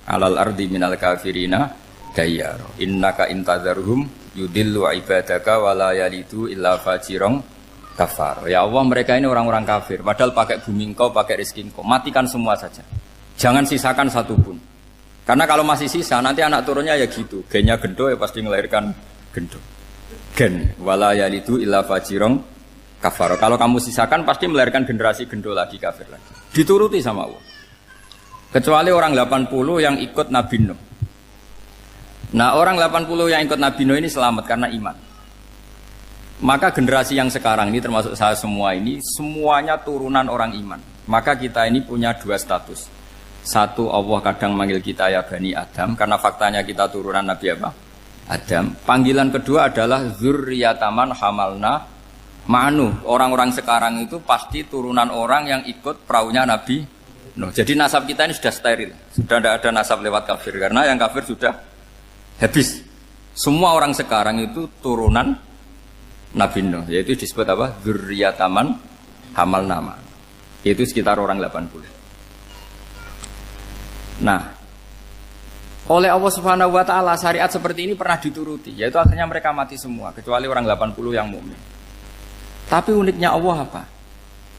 alal ardi minal kafirina dayyar. Innaka intazarhum yudillu ibadaka wala yalidu illa fajirong kafar. Ya Allah, mereka ini orang-orang kafir, padahal pakai bumi engkau, pakai rezeki engkau, matikan semua saja. Jangan sisakan satupun. Karena kalau masih sisa, nanti anak turunnya ya gitu. Gennya gendo ya pasti melahirkan gendo. Gen, wala yalidu illa fajirong kafar. Kalau kamu sisakan pasti melahirkan generasi gendo lagi, kafir lagi. Dituruti sama Allah. Kecuali orang 80 yang ikut Nabi Nuh. Nah orang 80 yang ikut Nabi Nuh ini selamat karena iman. Maka generasi yang sekarang ini termasuk saya semua ini, semuanya turunan orang iman. Maka kita ini punya dua status. Satu, Allah kadang manggil kita ya Bani Adam, karena faktanya kita turunan Nabi apa? Adam. Panggilan kedua adalah Zurriyataman Hamalna Ma'nu. Orang-orang sekarang itu pasti turunan orang yang ikut perahunya Nabi Nuh. Jadi nasab kita ini sudah steril. Sudah tidak ada nasab lewat kafir, karena yang kafir sudah habis. Semua orang sekarang itu turunan Nabi Nuh, yaitu disebut apa? Zurriyataman Hamalna Ma'nu. Itu sekitar orang 80. Nah, oleh Allah Subhanahu wa taala syariat seperti ini pernah dituruti, yaitu akhirnya mereka mati semua kecuali orang 80 yang mukmin. Tapi uniknya Allah apa?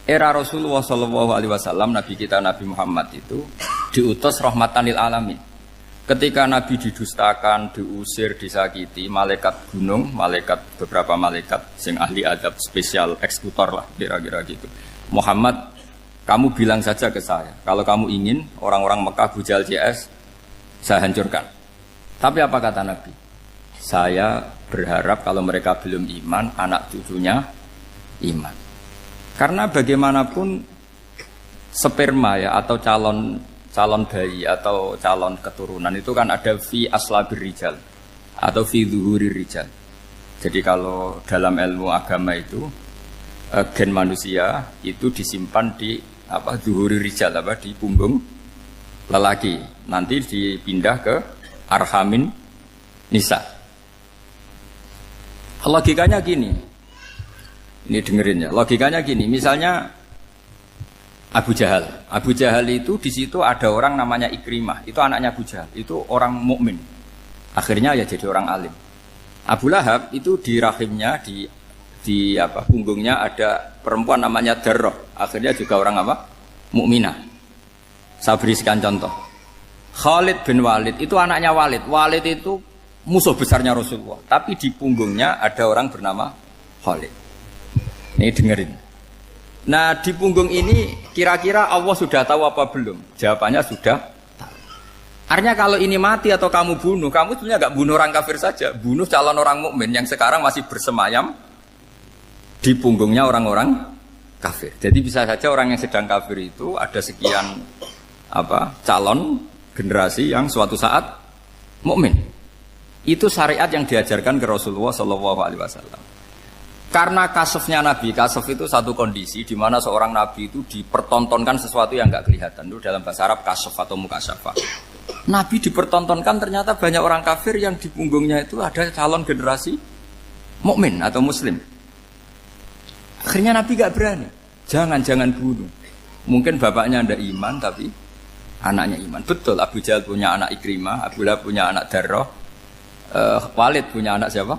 Era Rasulullah Shallallahu Alaihi Wasallam, Nabi kita Nabi Muhammad itu diutus rahmatan lil alamin. Ketika Nabi didustakan, diusir, disakiti, malaikat gunung, beberapa malaikat sing ahli adab spesial eksekutor lah kira-kira gitu. Muhammad Kamu bilang saja ke saya, kalau kamu ingin orang-orang Mekah Abu Jahal CS, saya hancurkan. Tapi apa kata Nabi? Saya berharap kalau mereka belum iman, anak cucunya iman. Karena bagaimanapun sperma ya atau calon bayi atau calon keturunan itu kan ada fi aslabir rijal atau fi zuhurir rijal. Jadi kalau dalam ilmu agama itu gen manusia itu disimpan di zuhurir rijal di punggung lelaki. Nanti dipindah ke arhamin nisa. Logikanya gini. Ini dengerin ya. Logikanya gini, misalnya Abu Jahal. Abu Jahal itu di situ ada orang namanya Ikrimah. Itu anaknya Abu Jahal. Itu orang mukmin. Akhirnya ya jadi orang alim. Abu Lahab itu di rahimnya di punggungnya ada perempuan namanya Darroh. Akhirnya juga orang mukminah. Saya berikan contoh. Khalid bin Walid itu anaknya Walid. Walid itu musuh besarnya Rasulullah. Tapi di punggungnya ada orang bernama Khalid. Ini dengerin. Nah di punggung ini kira-kira Allah sudah tahu apa belum? Jawabannya sudah tahu. Artinya kalau ini mati atau kamu bunuh, kamu sebenarnya nggak bunuh orang kafir saja, bunuh calon orang mukmin yang sekarang masih bersemayam di punggungnya orang-orang kafir. Jadi bisa saja orang yang sedang kafir itu ada sekian calon generasi yang suatu saat mukmin. Itu syariat yang diajarkan ke Rasulullah SAW. Karena kasofnya Nabi, kasof itu satu kondisi di mana seorang Nabi itu dipertontonkan sesuatu yang nggak kelihatan. Itu dalam bahasa Arab kasof atau mukasyafa. Nabi dipertontonkan ternyata banyak orang kafir yang di punggungnya itu ada calon generasi mukmin atau muslim. Akhirnya Nabi nggak berani. Jangan bunuh. Mungkin bapaknya ada iman tapi anaknya iman. Betul, Abu Jahal punya anak Ikrimah, Abu Lahab punya anak Darroh, Walid punya anak siapa?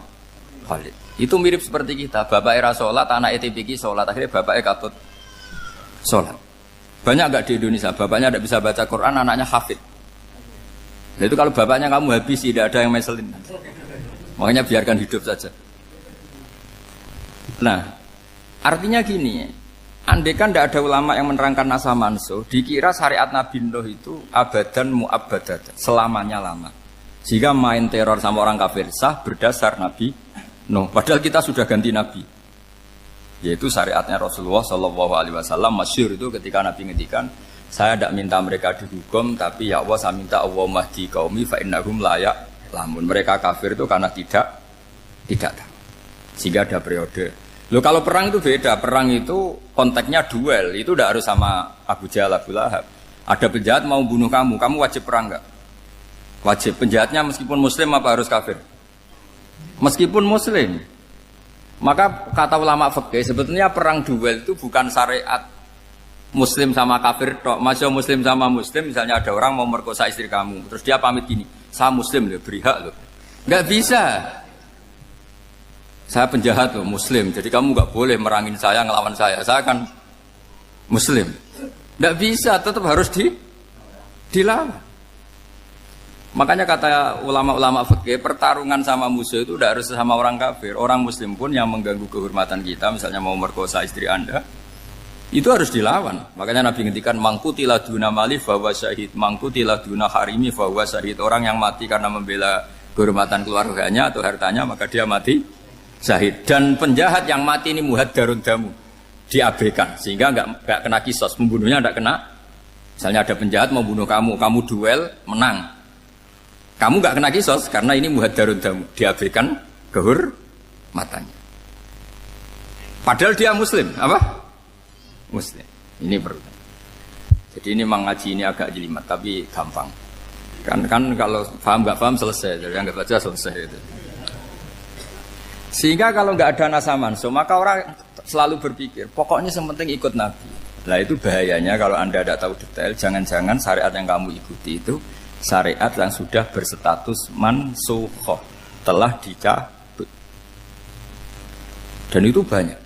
Walid. Itu mirip seperti kita, bapak era sholat, anak ETPK sholat, akhirnya bapaknya katut sholat. Banyak nggak di Indonesia, bapaknya tidak bisa baca Quran, anaknya hafid. Nah, itu kalau bapaknya kamu habis, tidak ada yang meselin. Makanya biarkan hidup saja. Nah, artinya gini, andaikan tidak ada ulama yang menerangkan nasa mansuh, dikira syariat Nabi Nuh itu abadan mu'abbadat, selamanya lama. Jika main teror sama orang kafir sah berdasar Nabi Nuh, padahal kita sudah ganti Nabi. Yaitu syariatnya Rasulullah SAW masyhur itu ketika Nabi ngendikan, saya tidak minta mereka dihukum, tapi ya Allah saya minta Allah mahdi qaumi fa innahum la ya'lamun. Mereka kafir itu karena tidak tahu. Sehingga ada periode. Loh kalau perang itu beda, perang itu konteksnya duel, itu tidak harus sama Abu Jahal, Abu Lahab. Ada penjahat mau bunuh kamu wajib perang enggak? Wajib. Penjahatnya meskipun muslim apa harus kafir? Meskipun muslim. Maka kata ulama fikih sebetulnya perang duel itu bukan syariat muslim sama kafir tok. Masih muslim sama muslim, misalnya ada orang mau merkosa istri kamu, terus dia pamit gini, saya muslim loh, beri hak loh. Enggak bisa. Saya penjahat loh, muslim, jadi kamu enggak boleh merangin saya, ngelawan saya kan muslim. Enggak bisa, tetap harus dilawan. Makanya kata ulama-ulama fikih, pertarungan sama musuh itu tidak harus sama orang kafir. Orang muslim pun yang mengganggu kehormatan kita, misalnya mau merkosa istri Anda, itu harus dilawan. Makanya Nabi ngendikan mangkutilah duna mali fahuwa syahid, mangkutilah duna harimi fahuwa syahid. Orang yang mati karena membela kehormatan keluarganya atau hartanya, maka dia mati syahid. Dan penjahat yang mati ini muhaddarun damu, diabaikan sehingga enggak kena kisos, pembunuhnya enggak kena. Misalnya ada penjahat mau bunuh kamu duel, menang. Kamu enggak kena kisos karena ini muhaddarun damu, diabaikan kehormatannya. Padahal dia muslim, apa? Muslim. Ini perlu. Jadi ini mengaji ini agak jelimet tapi gampang. Kan kalau paham enggak paham selesai, jadi enggak baca selesai itu. Sehingga kalau enggak ada nasa mansuh, maka orang selalu berpikir, pokoknya yang penting ikut Nabi. Nah itu bahayanya kalau Anda tidak tahu detail, jangan-jangan syariat yang kamu ikuti itu syariat yang sudah berstatus mansukhoh, telah dicabut. Dan itu banyak.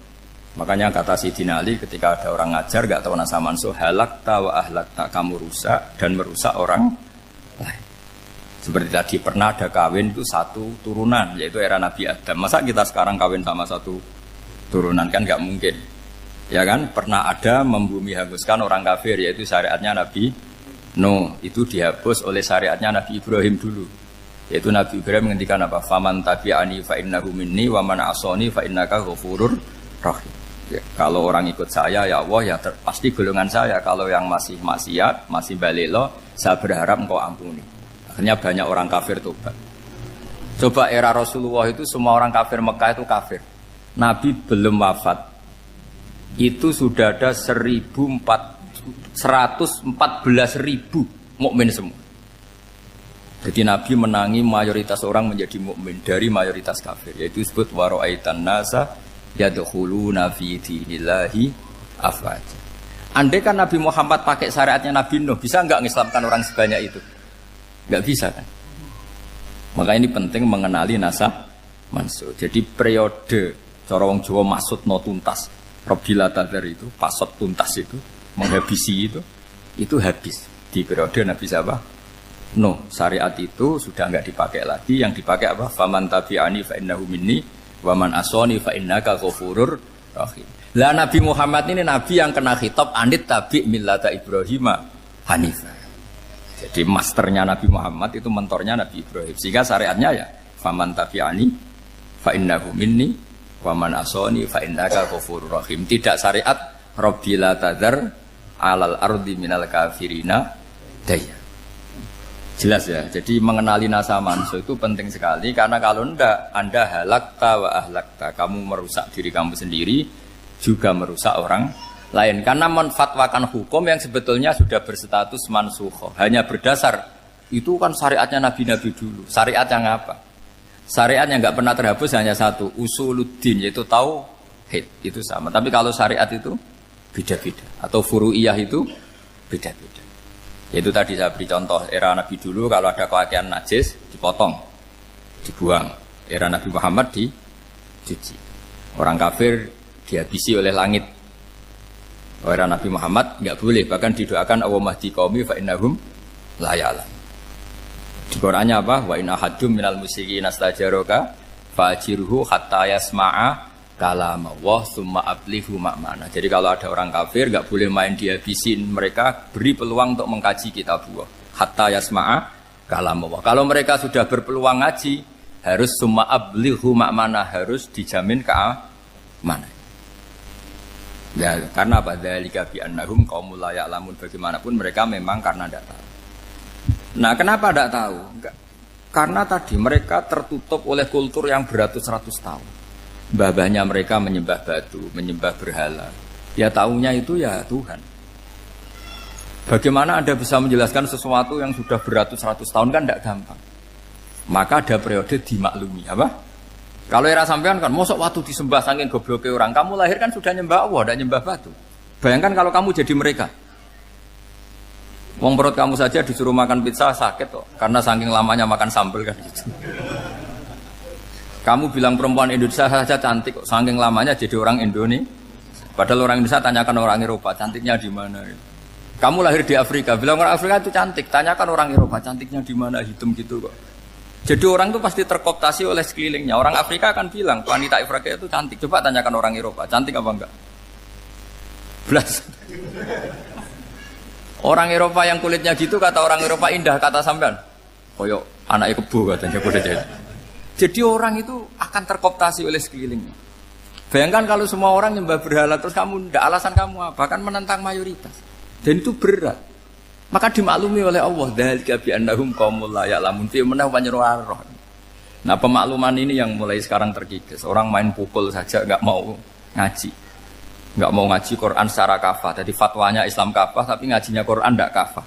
Makanya kata Sayyidina Ali ketika ada orang ngajar gak tahu nasa mansuh, halakta wa ahlakta, kamu rusak dan merusak orang lain. Seperti tadi pernah ada kawin itu satu turunan, yaitu era Nabi Adam. Masa kita sekarang kawin sama satu turunan, kan gak mungkin. Ya kan, pernah ada membumi hanguskan orang kafir, yaitu syariatnya Nabi Nuh. Itu dihapus oleh syariatnya Nabi Ibrahim dulu. Yaitu Nabi Ibrahim menghentikan apa? Faman tabi'ani fa innahu minni wa man asani fa innaka ghafurur rahim. Ya, kalau orang ikut saya ya Allah ya pasti golongan saya. Kalau yang masih maksiat, masih balelo, saya berharap engkau ampuni. Akhirnya banyak orang kafir tobat. Coba era Rasulullah itu semua orang kafir Mekah itu kafir. Nabi belum wafat. Itu sudah ada 114.000 mukmin semua. Jadi Nabi menangi mayoritas orang menjadi mukmin dari mayoritas kafir. Yaitu disebut wara'aitan nasa yadkhuluna fi dinillahi afwaja. Andai kan Nabi Muhammad pakai syariatnya Nabi Nuh, bisa enggak mengislamkan orang sebanyak itu? Enggak bisa kan? Maka ini penting mengenali nasab mansur. Jadi periode cara wong Jawa maksud no tuntas. Robila tadar itu, pasot tuntas itu, menghabisi itu habis di periode Nabi siapa? Nuh. Syariat itu sudah enggak dipakai lagi, yang dipakai apa? Faman tabi'ani fa innahu minni wa man asani fa innaka ghafurur rahim. Lah Nabi Muhammad ini nabi yang kena khitab anit tabi' millata Ibrahim hanifah. Jadi masternya Nabi Muhammad itu mentornya Nabi Ibrahim. Sehingga syariatnya ya faman tabi'ani fa innahu minni wa man asani fa innaka ghafurur rahim. Tidak syariat rabbila tadzar alal ardi minal kafirina daya. Jelas ya, jadi mengenali nasa manso itu penting sekali. Karena kalau tidak, Anda halakta wa ahlakta, kamu merusak diri kamu sendiri, juga merusak orang lain. Karena menfatwakan hukum yang sebetulnya sudah berstatus mansukh, hanya berdasar, itu kan syariatnya Nabi-Nabi dulu. Syariat yang apa? Syariat yang nggak pernah terhapus hanya satu, usuluddin, yaitu tauhid, itu sama. Tapi kalau syariat itu beda-beda, atau furu'iyah itu beda-beda. Itu tadi saya beri contoh, era Nabi dulu kalau ada pakaian najis dipotong, dibuang. Era Nabi Muhammad dicuci. Orang kafir dihabisi oleh langit. Era Nabi Muhammad enggak boleh, bahkan didoakan Allahumma hdi qaumi fa innahum la ya'lam. Di Qur'annya apa? Wa in ahadum minal musyrikin astajaraka fa'jirhu hatta yasma'a kalamullah summa ablihu ma'mana. Jadi kalau ada orang kafir enggak boleh main dihabisin mereka, beri peluang untuk mengkaji kitabullah hatta yasma'a kalamullah. Kalau mereka sudah berpeluang ngaji, harus summa ablihu ma'mana, harus dijamin keamanan. Ya, karena apa? Dzalika bi annahum qaumul la ya'lamun. Bagaimanapun mereka memang karena tidak tahu. Nah, kenapa tidak tahu? Enggak. Karena tadi mereka tertutup oleh kultur yang beratus-ratus tahun. Mbah-mbahnya mereka menyembah batu, menyembah berhala. Ya tahunya itu ya Tuhan. Bagaimana Anda bisa menjelaskan sesuatu yang sudah beratus-ratus tahun kan tidak gampang. Maka ada periode dimaklumi, apa? Kalau era sampean kan mosok waktu disembah saking gobloke orang, kamu lahir kan sudah nyembah Allah, tidak nyembah batu. Bayangkan kalau kamu jadi mereka. Wong perut kamu saja disuruh makan pizza sakit kok, karena saking lamanya makan sambal kan gitu. Kamu bilang perempuan Indonesia saja cantik kok, saking lamanya jadi orang Indonesia. Padahal orang Indonesia tanyakan orang Eropa, cantiknya di mana? Kamu lahir di Afrika, bilang orang Afrika itu cantik, tanyakan orang Eropa, cantiknya di mana? Hitam gitu kok. Jadi orang itu pasti terkooptasi oleh sekelilingnya. Orang Afrika akan bilang wanita Afrika itu cantik. Coba tanyakan orang Eropa, cantik apa enggak? Belas. Orang Eropa yang kulitnya gitu kata orang Eropa indah, kata sampean. Koyok anaknya kebo katanya kuda jadi. Jadi orang itu akan terkooptasi oleh sekelilingnya. Bayangkan kalau semua orang nyembah berhala terus kamu ndak, alasan kamu apa? Kan menentang mayoritas. Dan itu berat. Maka dimaklumi oleh Allah, dzalika bi annahum qaumul la ya'lamun fi manah panyeruarah. Nah, pemakluman ini yang mulai sekarang terkikis. Orang main pukul saja enggak mau ngaji. Enggak mau ngaji Quran secara kafah. Jadi fatwanya Islam kafah tapi ngajinya Quran enggak kafah.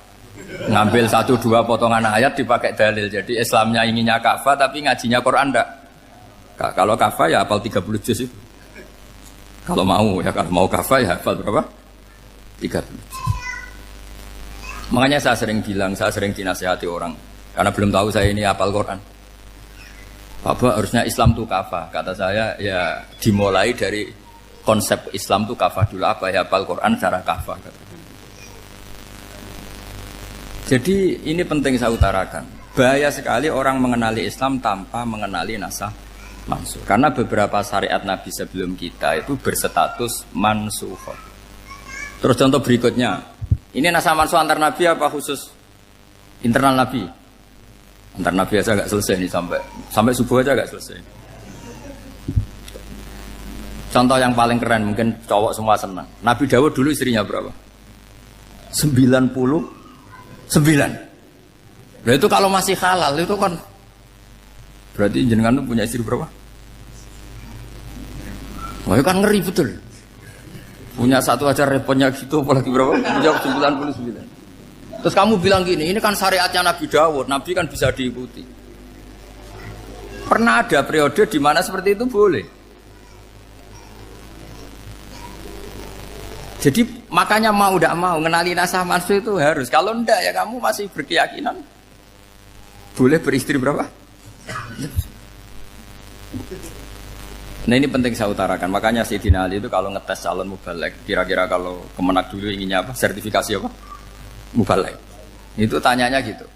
Ngambil 1-2 potongan ayat dipakai dalil. Jadi Islamnya inginnya kafah tapi ngajinya Quran enggak. Kalau kafah ya hafal 30 juz itu. Kalau mau ya, kalau mau kafah ya hafal berapa? 30 juz. Makanya saya sering bilang, saya sering dinasihati orang karena belum tahu saya ini hafal Quran. Bapak harusnya Islam itu kafah. Kata saya ya dimulai dari konsep Islam itu kafah dulu. Apa ya hafal Quran secara kafah. Jadi ini penting saya utarakan. Bahaya sekali orang mengenali Islam tanpa mengenali nasah mansukh. Karena beberapa syariat Nabi sebelum kita itu berstatus mansukh. Terus contoh berikutnya, ini naskah mansukh antar Nabi apa khusus internal Nabi? Antar Nabi aja nggak selesai nih sampai subuh aja nggak selesai. Contoh yang paling keren mungkin cowok semua senang. Nabi Dawud dulu istrinya berapa? 99. Nah itu kalau masih halal itu kan berarti jenengan tuh punya istri berapa? Wah itu kan ngeri betul. Punya satu aja repotnya gitu apalagi berapa? Punya 99. Terus kamu bilang gini, ini kan syariatnya Nabi Dawud, Nabi kan bisa diikuti. Pernah ada periode di mana seperti itu boleh. Jadi makanya mau tidak mau ngenali naskah mansukh itu harus. Kalau enggak ya kamu masih berkeyakinan boleh beristri berapa? Nah ini penting saya utarakan. Makanya Sayyidina Ali itu kalau ngetes calon mubaligh, kira-kira kalau Kemenak dulu inginnya apa? Sertifikasi apa? Mubaligh. Itu tanyanya gitu.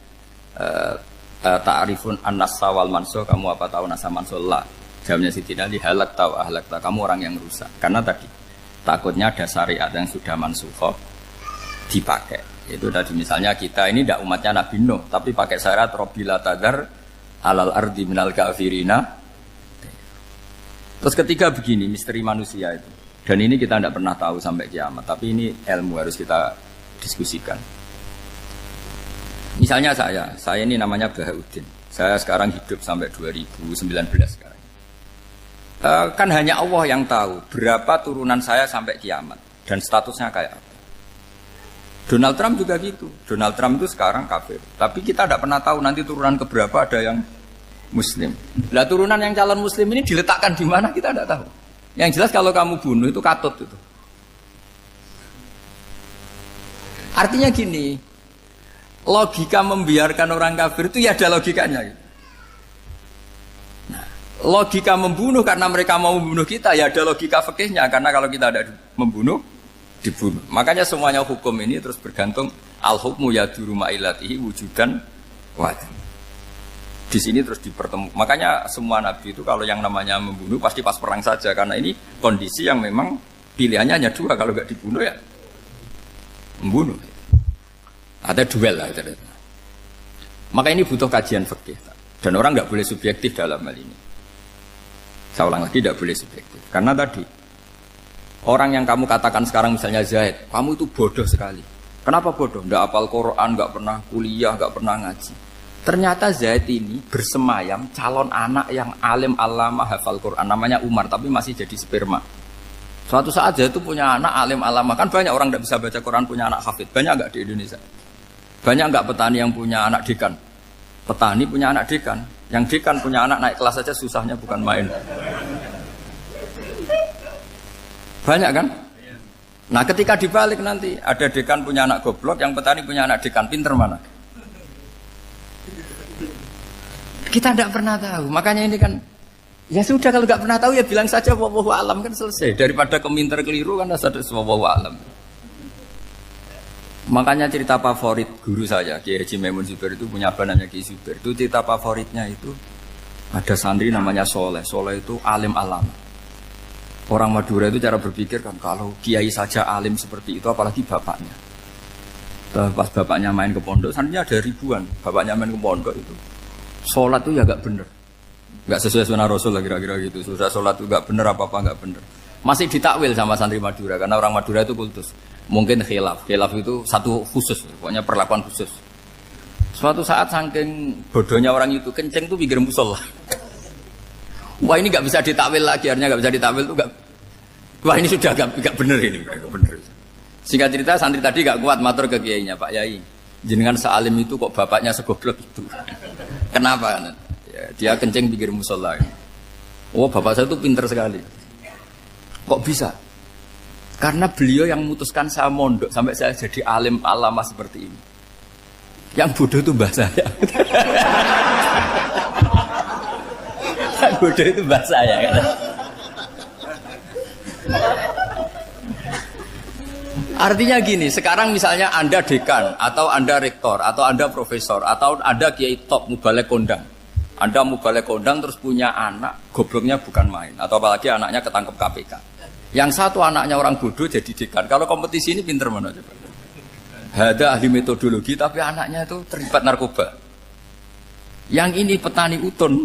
Ta'rifun an-nassa wal mansukh, kamu apa tahu naskah mansukh? La. Jawabnya Sayyidina Ali, halak tahu ahlak tahu. Kamu orang yang rusak. Karena tadi takutnya ada syariat yang sudah mansukh dipakai. Itu tadi misalnya kita ini tidak umatnya Nabi Nuh, tapi pakai syariat Robbila tadar alal ardi minal kafirina. Terus ketiga begini, misteri manusia itu. Dan ini kita tidak pernah tahu sampai kiamat, tapi ini ilmu harus kita diskusikan. Misalnya saya ini namanya Bahauddin. Saya sekarang hidup sampai 2019 sekarang. Kan hanya Allah yang tahu berapa turunan saya sampai kiamat dan statusnya kayak apa. Donald Trump juga gitu. Donald Trump itu sekarang kafir, tapi kita tidak pernah tahu nanti turunan keberapa ada yang Muslim. Lah turunan yang calon Muslim ini diletakkan di mana kita tidak tahu. Yang jelas kalau kamu bunuh itu katut itu. Artinya gini, logika membiarkan orang kafir itu ya ada logikanya. Gitu. Logika membunuh karena mereka mau membunuh kita ya ada logika fikihnya, karena kalau kita ada membunuh dibunuh. Makanya semuanya hukum ini terus bergantung al-hukmu yaduru ma'ilatihi wujudan wajib. Di sini terus dipertemukan. Makanya semua nabi itu kalau yang namanya membunuh pasti pas perang saja, karena ini kondisi yang memang pilihannya hanya dua, kalau nggak dibunuh ya membunuh. Ada duel lah. Maka ini butuh kajian fikih dan orang nggak boleh subjektif dalam hal ini. Saya ulang lagi, tidak boleh subjektif. Karena tadi, orang yang kamu katakan sekarang misalnya Zaid, kamu itu bodoh sekali. Kenapa bodoh? Tidak hafal Quran, nggak pernah kuliah, nggak pernah ngaji. Ternyata Zaid ini bersemayam calon anak yang alim alama hafal Quran. Namanya Umar, tapi masih jadi sperma. Suatu saat Zaid itu punya anak alim alama. Kan banyak orang tidak bisa baca Quran punya anak hafid. Banyak nggak di Indonesia? Banyak nggak petani yang punya anak dekan? Petani punya anak dekan. Yang dekan punya anak naik kelas saja susahnya bukan main. Banyak kan? Nah ketika dibalik nanti ada dekan punya anak goblok, yang petani punya anak dekan, pinter mana? Kita tidak pernah tahu. Makanya ini kan ya sudah, kalau nggak pernah tahu ya bilang saja wallahu alam, kan selesai. Daripada keminter keliru kan ada wallahu alam. Makanya cerita favorit guru saya, Kiai Haji Maimun Zubair itu punya apa namanya Kiai Zubair. Itu cerita favoritnya itu ada santri namanya Soleh. Soleh itu alim alama. Orang Madura itu cara berpikir kan kalau kiai saja alim seperti itu, apalagi bapaknya. Pas bapaknya main ke pondok, santrinya ada ribuan. Bapaknya main ke pondok itu, sholat itu ya gak bener, gak sesuai sunnah Rasul lah kira-kira gitu. Sudah sholat itu gak bener, apa-apa gak bener. Masih ditakwil sama santri Madura, karena orang Madura itu kultus. Mungkin khilaf itu satu khusus, pokoknya perlakuan khusus. Suatu saat saking bodohnya orang itu, kenceng tuh pinggir musola. Wah ini nggak bisa ditakwil lagi, akhirnya nggak bisa ditakwil tuh nggak. Wah ini sudah nggak bener ini, nggak bener. Singkat cerita santri tadi nggak kuat matur ke kiainya, Pak Yai, jenengan sealim itu kok bapaknya segoblok itu. Kenapa? Ya, dia kenceng pinggir musola. Oh bapak saya itu pinter sekali. Kok bisa? Karena beliau yang memutuskan saya mondok sampai saya jadi alim alama seperti ini. Yang bodoh itu mbah saya. Yang bodoh itu mbah saya. Artinya gini, sekarang misalnya Anda dekan, atau Anda rektor, atau Anda profesor, atau Anda kiai top mubalek kondang. Anda mau balik kondang terus punya anak, gobloknya bukan main. Atau apalagi anaknya ketangkep KPK. Yang satu anaknya orang bodoh jadi dekan. Kalau kompetisi ini pinter mana coba? Ada ahli metodologi tapi anaknya itu terlibat narkoba. Yang ini petani utun,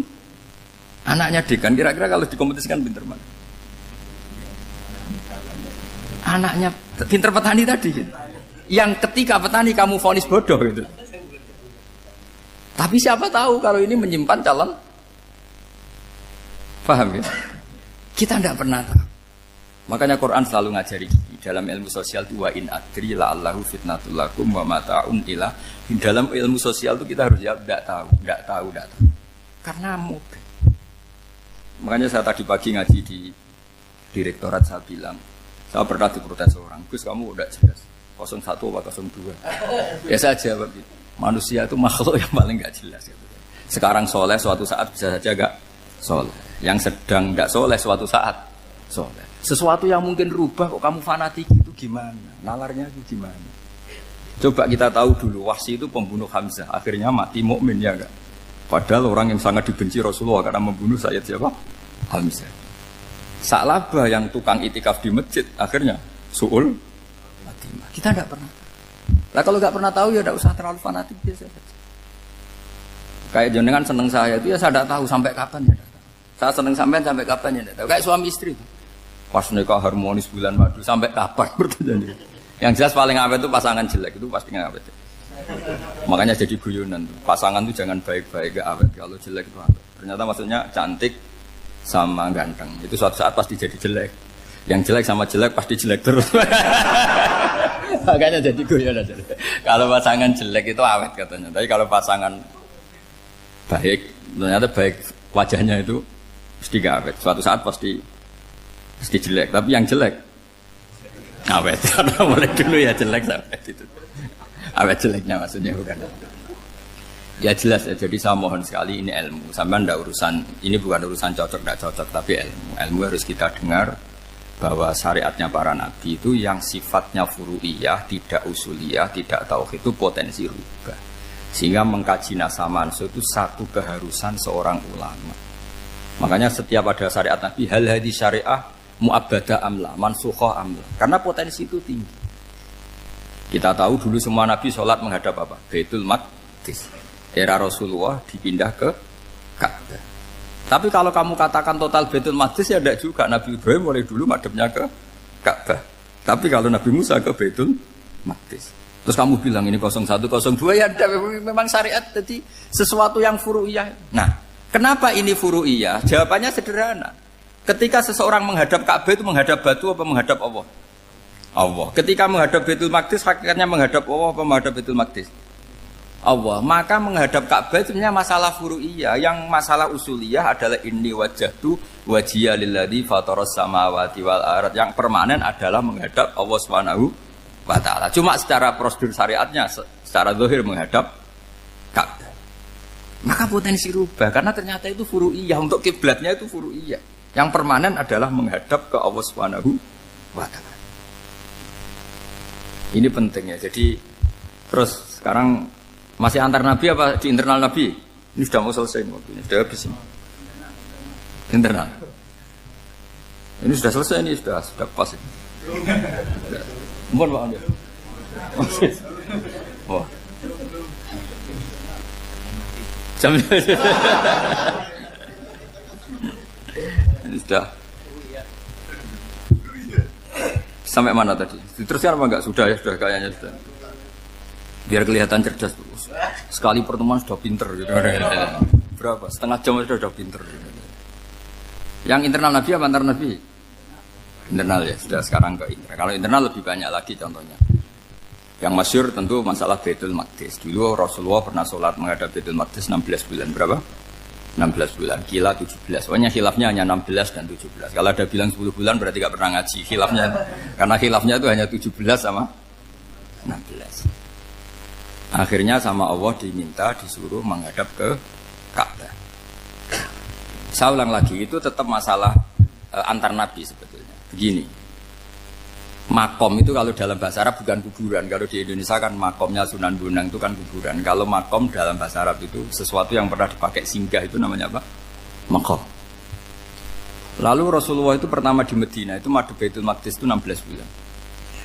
anaknya dekan. Kira-kira kalau dikompetisikan pinter mana? Anaknya pinter petani tadi. Yang ketika petani kamu vonis bodoh gitu. Tapi siapa tahu kalau ini menyimpan calon. Paham ya? Kita tidak pernah tahu. Makanya Quran selalu ngajari dalam ilmu sosial itu wa in adri la'allahu fitnatul lakum wa mata'un ila. Di dalam ilmu sosial itu kita harus jawab tidak tahu. Karena mudah. Makanya saya tadi pagi ngaji di direktorat saya bilang, saya pernah diprotes orang, Gus kamu udah jelas 01 atau 02. Ya saya jawab gitu. Manusia itu makhluk yang paling gak jelas gitu. Sekarang soleh suatu saat bisa saja gak soleh. Yang sedang gak soleh suatu saat soleh. Sesuatu yang mungkin rubah kok kamu fanatik itu gimana? Nalarnya itu gimana? Coba kita tahu dulu Wahsy itu pembunuh Hamzah, akhirnya mati mukmin ya enggak? Padahal orang yang sangat dibenci Rasulullah karena membunuh Sayyid siapa? Hamzah. Sa'labah yang tukang itikaf di masjid akhirnya su'ul Fatimah. Kita enggak pernah. Lah kalau enggak pernah tahu ya enggak usah terlalu fanatik biasa saja. Kayak jenengan seneng saya itu ya saya enggak tahu sampai kapan ya. Saya seneng sampean sampai kapan ya enggak tahu. Kayak suami istri itu. Pas nikah harmonis bulan madu sampai kapan bertanya. Yang jelas paling awet itu pasangan jelek itu pasti nggak awet. Makanya jadi guyonan tuh. Pasangan tuh jangan baik-baik gak awet. Kalau jelek itu awet. Ternyata maksudnya cantik sama ganteng. Itu suatu saat pasti jadi jelek. Yang jelek sama jelek pasti jelek terus. Makanya jadi guyonan. Kalau pasangan jelek itu awet katanya. Tapi kalau pasangan baik, ternyata baik wajahnya itu pasti gak awet. Suatu saat pasti jelek. Tapi yang jelek awet. Karena mulai dulu ya jelek sampai itu. Awet jeleknya maksudnya bukan. Ya jelas ya. Jadi saya mohon sekali ini ilmu. Sampai ndak urusan ini bukan urusan cocok ndak cocok tapi ilmu. Ilmu harus kita dengar bahwa syariatnya para nabi itu yang sifatnya furu'iyah, tidak usuliyah, tidak tauhid itu potensi rubah. Sehingga mengkaji nasab manusia itu satu keharusan seorang ulama. Makanya setiap ada syariat nabi hal hadis syariah mu'abbadah amla, mansukhah amla. Karena potensi itu tinggi. Kita tahu dulu semua nabi sholat menghadap apa? Baitul Maqdis. Era Rasulullah dipindah ke Ka'bah. Tapi kalau kamu katakan total Baitul Maqdis ya tidak juga. Nabi Ibrahim mulai dulu madhabnya ke Ka'bah. Tapi kalau Nabi Musa ke Baitul Maqdis. Terus kamu bilang ini 01, 02 ya memang syariat jadi sesuatu yang furu'iyah. Nah, kenapa ini furu'iyah? Jawabannya sederhana. Ketika seseorang menghadap Ka'bah itu menghadap batu apa menghadap Allah? Allah. Ketika menghadap Baitul Maqdis hakikatnya menghadap Allah apa menghadap Baitul Maqdis? Allah. Maka menghadap Ka'bah itu sebenarnya masalah furu'iyah. Yang masalah usuliyah adalah inni wajjahtu wajhiya lilladzi fataras samawati wal ardh. Yang permanen adalah menghadap Allah Subhanahu wa taala. Cuma secara prosedur syariatnya secara zahir menghadap Ka'bah. Maka potensi rubah karena ternyata itu furu'iyah. Untuk kiblatnya itu furu'iyah. Yang permanen adalah menghadap ke Allah Subhanahu wa taala. Ini pentingnya. Jadi terus sekarang masih antar nabi apa di internal nabi? Ini sudah mau selesai waktunya, sudah habis ini. Internal. Ini sudah selesai ini sudah pas ini. Mohon Pak Anda. Wah. Jam ini sudah. Sampai mana tadi? Diteruskan apa enggak? Sudah ya, sudah kayaknya sudah. Biar kelihatan cerdas. Sekali pertemuan sudah pinter gitu. Berapa? Setengah jam sudah pinter. Yang internal nabi apa antar nabi? Internal ya, sudah sekarang ke internal. Kalau internal lebih banyak lagi contohnya. Yang masyhur tentu masalah Baitul Maqdis. Dulu Rasulullah pernah sholat menghadap Baitul Maqdis 16 bulan. Berapa? 16 bulan, kila 17. Pokoknya khilafnya hanya 16 dan 17. Kalau ada bilang 10 bulan berarti gak pernah ngaji. Khilafnya, karena khilafnya itu hanya 17 sama 16. Akhirnya sama Allah diminta disuruh menghadap ke Ka'bah. Saya ulang lagi, itu tetap masalah antar nabi sebetulnya. Begini, Makom itu kalau dalam bahasa Arab bukan kuburan. Kalau di Indonesia kan makomnya Sunan Bonang itu kan kuburan. Kalau makom dalam bahasa Arab itu sesuatu yang pernah dipakai singgah, itu namanya apa? Makom. Lalu Rasulullah itu pertama di Medina itu madhep Baitul Maqdis itu 16 bulan.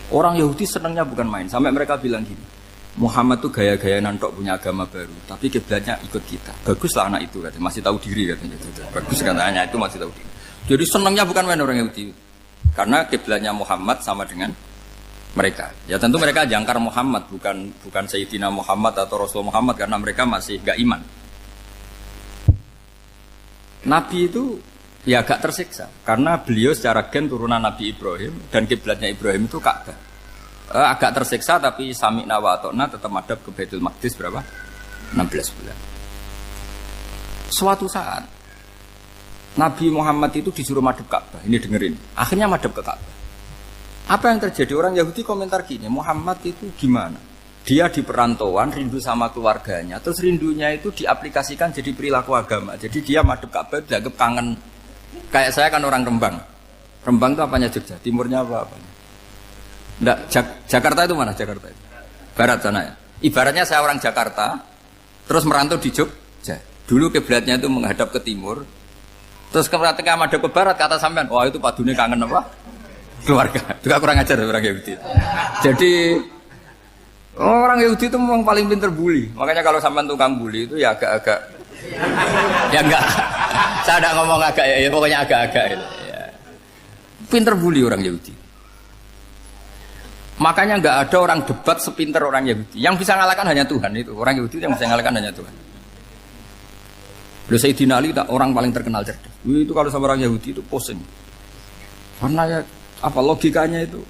Orang Yahudi senangnya bukan main. Sampai mereka bilang gini, Muhammad tuh gaya-gaya nantok punya agama baru, tapi kiblatnya ikut kita. Baguslah anak itu katanya, masih tahu diri katanya. Bagus katanya itu masih tahu diri. Jadi senangnya bukan main orang Yahudi. Karena kiblatnya Muhammad sama dengan mereka. Ya tentu mereka jangkar Muhammad, bukan Sayyidina Muhammad atau Rasul Muhammad, karena mereka masih gak iman. Nabi itu ya agak tersiksa karena beliau secara gen turunan Nabi Ibrahim dan kiblatnya Ibrahim itu Ka'bah. Agak tersiksa tapi sami'na wa ata'na tetap madhab ke Baitul Maqdis berapa? 16 bulan. Suatu saat Nabi Muhammad itu disuruh madhab Ka'bah. Ini dengerin. Akhirnya madhab ke Ka'bah. Apa yang terjadi? Orang Yahudi komentar gini, Muhammad itu gimana? Dia di perantauan, rindu sama keluarganya. Terus rindunya itu diaplikasikan jadi perilaku agama. Jadi dia madhab Ka'bah dianggap kangen. Kayak saya kan orang Rembang. Rembang itu apanya Jogja? Timurnya apa-apanya? Enggak, Jakarta itu mana Jakarta itu? Barat sana ya. Ibaratnya saya orang Jakarta, terus merantau di Jogja. Dulu kiblatnya itu menghadap ke timur. Terus ketika madhab ke barat, kata sampean, wah itu padune kangen apa? Keluarga. Juga kurang ajar orang Yahudi. Jadi orang Yahudi itu memang paling pinter bully. Makanya kalau sampean tukang bully itu ya agak-agak, ya enggak. Saya tidak ngomong agak ya, pokoknya agak-agak. Ya. Pinter bully orang Yahudi. Makanya enggak ada orang debat sepinter orang Yahudi. Yang bisa ngalahkan hanya Tuhan itu. Orang Yahudi yang bisa ngalahkan hanya Tuhan. Beliau Sayyidina Ali orang paling terkenal cerdas. Itu kalau sama orang Yahudi itu pusing. Karena ya apa logikanya itu?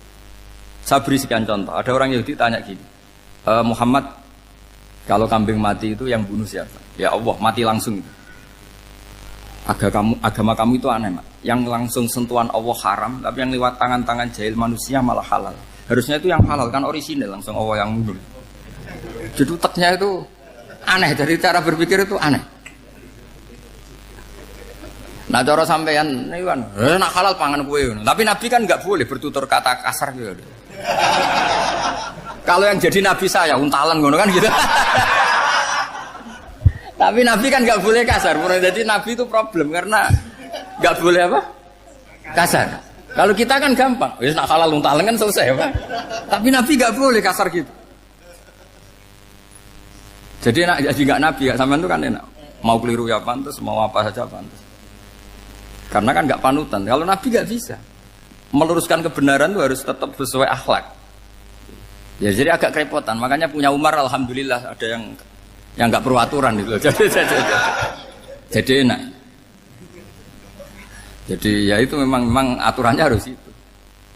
Saya beri sekian contoh. Ada orang Yahudi tanya gini, Muhammad, kalau kambing mati itu yang bunuh siapa? Ya Allah, mati langsung itu. Agama kamu itu aneh, Mak. Yang langsung sentuhan Allah haram, tapi yang lewat tangan-tangan jahil manusia malah halal. Harusnya itu yang halal kan orisinal, langsung Allah yang bunuh. Jadi utaknya itu aneh, dari cara berpikir itu aneh. Nah cara sampean ini kan, nak halal pangan kue. Tapi Nabi kan nggak boleh bertutur kata kasar gitu. Kalau yang jadi Nabi saya untalan ngono kan gitu. Tapi Nabi kan nggak boleh kasar. Jadi Nabi itu problem karena nggak boleh apa? Kasar. Kalau kita kan gampang, wis nak halal untalan kan selesai apa? Tapi Nabi nggak boleh kasar gitu. Jadi nggak Nabi, sampean itu kan enak. Mau keliru ya pantas, mau apa saja pantas. Karena kan nggak panutan. Kalau Nabi nggak bisa meluruskan kebenaran itu harus tetap sesuai akhlak. Ya jadi agak kerepotan. Makanya punya Umar alhamdulillah ada yang nggak perlu aturan itu. Jadi enak. Jadi ya itu memang aturannya harus itu.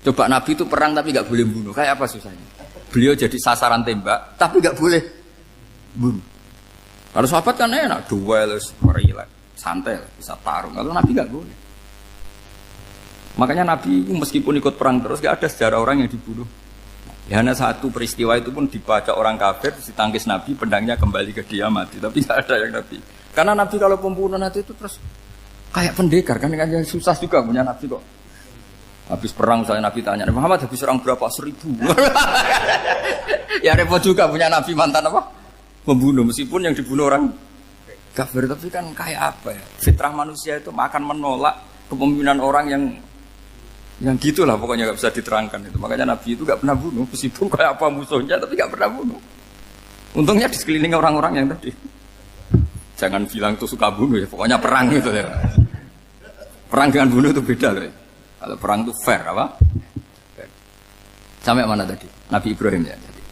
Coba Nabi itu perang tapi nggak boleh bunuh. Kayak apa susahnya? Beliau jadi sasaran tembak tapi nggak boleh bunuh. Kalau sahabat kan enak, duel, relax, santai, bisa tarung. Kalau Nabi nggak boleh. Makanya Nabi meskipun ikut perang terus gak ada sejarah orang yang dibunuh. Ya hanya satu peristiwa itu pun dibaca orang kafir, ditangkis Nabi, pedangnya kembali ke dia mati. Tapi gak ada yang Nabi. Karena Nabi kalau pembunuh nanti itu terus kayak pendekar kan susah juga punya Nabi kok. Habis perang misalnya Nabi tanya, Muhammad habis perang berapa? 1000. Ya repot juga punya Nabi mantan apa? Pembunuh meskipun yang dibunuh orang kafir, tapi kan kayak apa ya? Fitrah manusia itu akan menolak kepemimpinan orang yang gitulah pokoknya gak bisa diterangkan itu. Makanya Nabi itu gak pernah bunuh meskipun kayak apa musuhnya tapi gak pernah bunuh. Untungnya di sekeliling orang-orang yang tadi. Jangan bilang tuh suka bunuh ya, pokoknya perang gitu ya. Perang dengan bunuh itu beda loh. Ya. Kalau perang itu fair apa? Fair. Sampai mana tadi? Nabi Ibrahim ya tadi.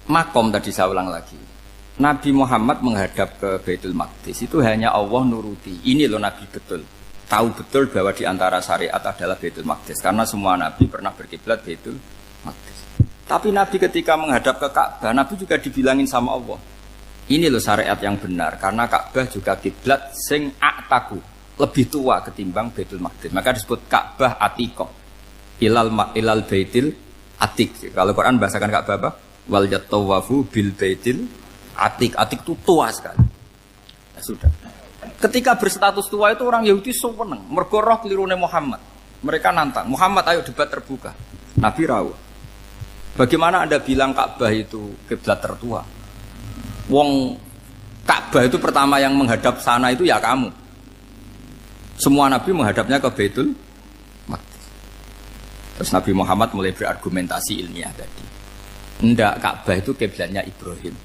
Makom tadi saya ulang lagi. Nabi Muhammad menghadap ke Baitul Maqdis itu hanya Allah nuruti. Ini loh Nabi betul. Tahu betul bahwa di antara syariat adalah Baitul Maqdis karena semua Nabi pernah berkiblat Baitul Maqdis. Tapi Nabi ketika menghadap ke Ka'bah, Nabi juga dibilangin sama Allah. Ini loh syariat yang benar karena Ka'bah juga kiblat sing a'taku, lebih tua ketimbang Baitul Maqdis. Maka disebut Ka'bah Atiqah. Ilal Baitil Atiq. Kalau Quran bahasakan Ka'bah apa? Wal yatawafu bil Baitil Atiq. Atiq itu tua sekali. Ya sudah. Ketika berstatus tua itu orang Yahudi seneng, mergo roh kelirune Muhammad. Mereka nantang, Muhammad ayo debat terbuka. Nabi rawuh. Bagaimana Anda bilang Ka'bah itu kiblat tertua? Wong Ka'bah itu pertama yang menghadap sana itu ya kamu. Semua Nabi menghadapnya ke Baitul Maqdis. Terus Nabi Muhammad mulai berargumentasi ilmiah tadi. Enggak, Ka'bah itu kiblatnya Ibrahim.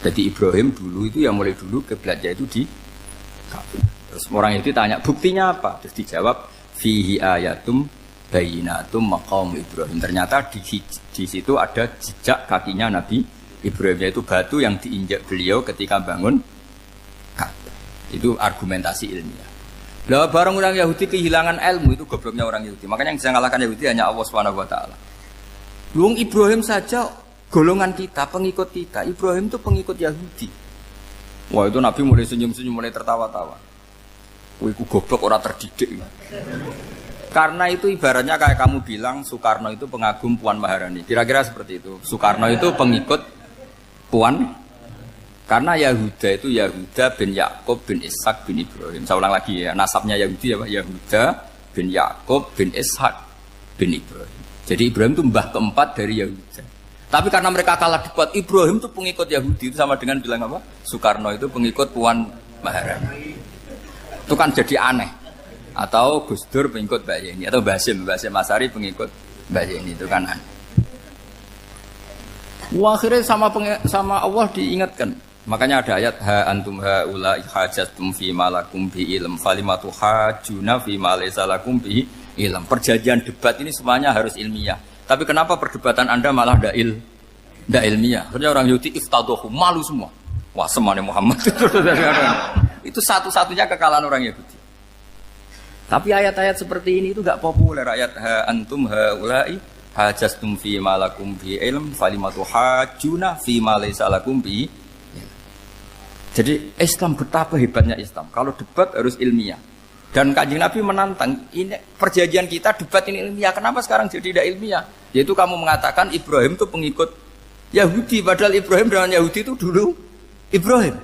Jadi Ibrahim dulu itu yang mulai dulu kiblatnya itu di Ka'bah. Terus orang itu tanya, buktinya apa? Terus dijawab, fihi ayatum bayinatum maqam Ibrahim. Ternyata di situ ada jejak kakinya Nabi Ibrahim, yaitu batu yang diinjak beliau ketika bangun Ka'bah. Itu argumentasi ilmiah. Lah barang orang Yahudi kehilangan ilmu, itu gobloknya orang Yahudi. Makanya yang bisa mengalahkan Yahudi hanya Allah Subhanahu wa taala. Luang Ibrahim saja golongan kita, pengikut kita. Ibrahim itu pengikut Yahudi. Wah, itu Nabi mulai senyum-senyum, mulai tertawa-tawa. Wah, itu goblok, orang terdidik. Karena itu ibaratnya kayak kamu bilang Soekarno itu pengagum Puan Maharani. Kira-kira seperti itu. Soekarno itu pengikut Puan. Karena Yahuda itu Yahuda bin Yakub bin Ishak bin Ibrahim. Saya ulang lagi ya, nasabnya Yahudi ya Pak. Yahuda bin Yakub bin Ishak bin Ibrahim. Jadi Ibrahim itu mbah keempat dari Yahuda. Tapi karena mereka kalah debat, Ibrahim itu pengikut Yahudi. Itu sama dengan bilang apa? Soekarno itu pengikut Puan Maharani. Itu kan jadi aneh. Atau Gus Dur pengikut Mbak Yeni. Atau Basim Masari pengikut Mbak Yeni. Itu kan aneh. Wah, akhirnya sama Allah diingatkan. Makanya ada ayat ha antum haula hajjatum fi malakum bi ilm falimatu hajuna fi ma laysa lakum bi ilm. Perjanjian debat ini semuanya harus ilmiah. Tapi kenapa perdebatan Anda malah ndak ilmiah? Akhirnya orang Yahudi iftadohu, malu semua. Wah, semuanya Muhammad. Itu satu-satunya kekalahan orang Yahudi. Tapi ayat-ayat seperti ini itu enggak populer. Ayat ha antum haula'i hajjatum fi malakum bi ilm falimatu hajuna fi ma laysa lakum bi. Jadi Islam, betapa hebatnya Islam. Kalau debat harus ilmiah. Dan Kanjeng Nabi menantang, ini perjanjian kita debat ini ilmiah. Kenapa sekarang jadi tidak ilmiah? Yaitu kamu mengatakan Ibrahim itu pengikut Yahudi. Padahal Ibrahim dengan Yahudi itu dulu Ibrahim.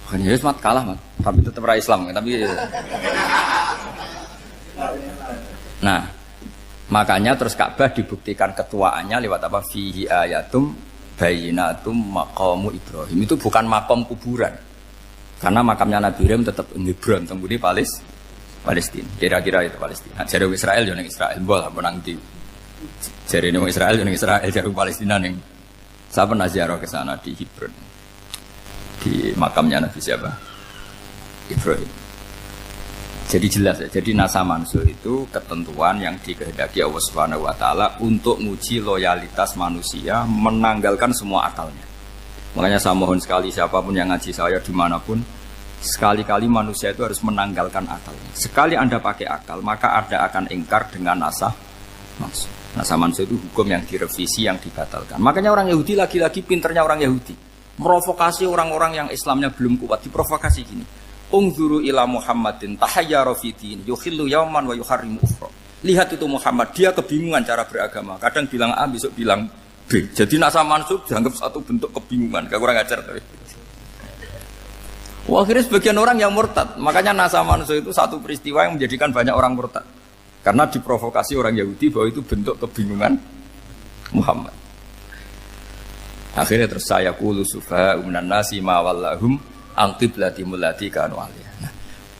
Makanya Yesus kalah, man. Tapi tetap ra Islam. Tapi nah, makanya terus Ka'bah dibuktikan ketuaannya lewat apa? Fihi ayatum bayinatum maqamu Ibrahim. Itu bukan makam kuburan. Karena makamnya Nabi Ibrahim tetap di Hebron, tempat di Palestina. Kira-kira itu Palestina. Jari Israel yang Israel bola menang di. Jari Israel yang Israel, jari Palestina yang saya pernah ziarah ke sana di Hebron. Di makamnya Nabi siapa? Ibrahim. Jadi jelas ya. Jadi nasa mansuh itu ketentuan yang dikehendaki Allah Subhanahu wa taala untuk menguji loyalitas manusia, menanggalkan semua akalnya. Makanya saya mohon sekali siapapun yang ngaji saya dimanapun, sekali-kali manusia itu harus menanggalkan akalnya. Sekali Anda pakai akal, maka Anda akan ingkar dengan nasa mansuh. Nasa mansuh itu hukum yang direvisi, yang dibatalkan. Makanya orang Yahudi lagi-lagi pinternya orang Yahudi. Merovokasi orang-orang yang Islamnya belum kuat, diprovokasi gini. Ungzuru ila Muhammadin tahayyara fi din yukhillu yawman wa yuharrimu ukhra. Lihat itu Muhammad, dia kebingungan cara beragama. Kadang bilang A, besok bilang B. Jadi nasa mansub dianggap satu bentuk kebingungan. Gak kurang ajar tapi. Wah, akhirnya sebagian orang yang murtad. Makanya nasa mansub itu satu peristiwa yang menjadikan banyak orang murtad. Karena diprovokasi orang Yahudi bahwa itu bentuk kebingungan Muhammad. Akhirnya terus saya qulu sufa minan nasi ma wallahum angqiblati mulati kanu aliyah. Nah,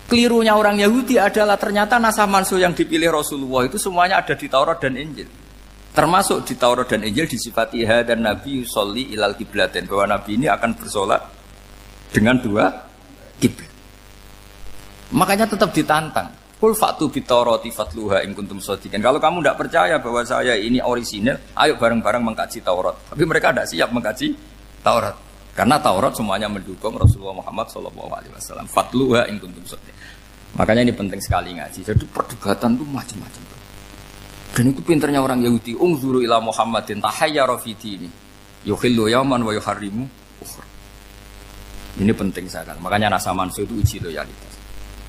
kelirunya orang Yahudi adalah ternyata nasa mansuh yang dipilih Rasulullah itu semuanya ada di Taurat dan Injil. Termasuk di Taurat dan Injil disifati dan Nabi sholli ilal qiblatain, bahwa Nabi ini akan bersolat dengan dua kiblat. Makanya tetap ditantang. Qul fa'tu bit-taurati fatluha in kuntum shadiqin. Kalau kamu tidak percaya bahwa saya ini orisinil, ayo bareng-bareng mengkaji Taurat. Tapi mereka tidak siap mengkaji Taurat. Karena Taurat semuanya mendukung Rasulullah Muhammad SAW. Fatluha in kuntum shadiqin. Makanya ini penting sekali ngaji. Jadi perdebatan itu macam-macam. Dan itu pinternya orang Yahudi. Ungzuru ila Muhammadin tahayyara fi dini yukhillu yawman wa yuharrimu ukhra. Ini penting sekali. Makanya nasa mansuh itu uji loyalitas.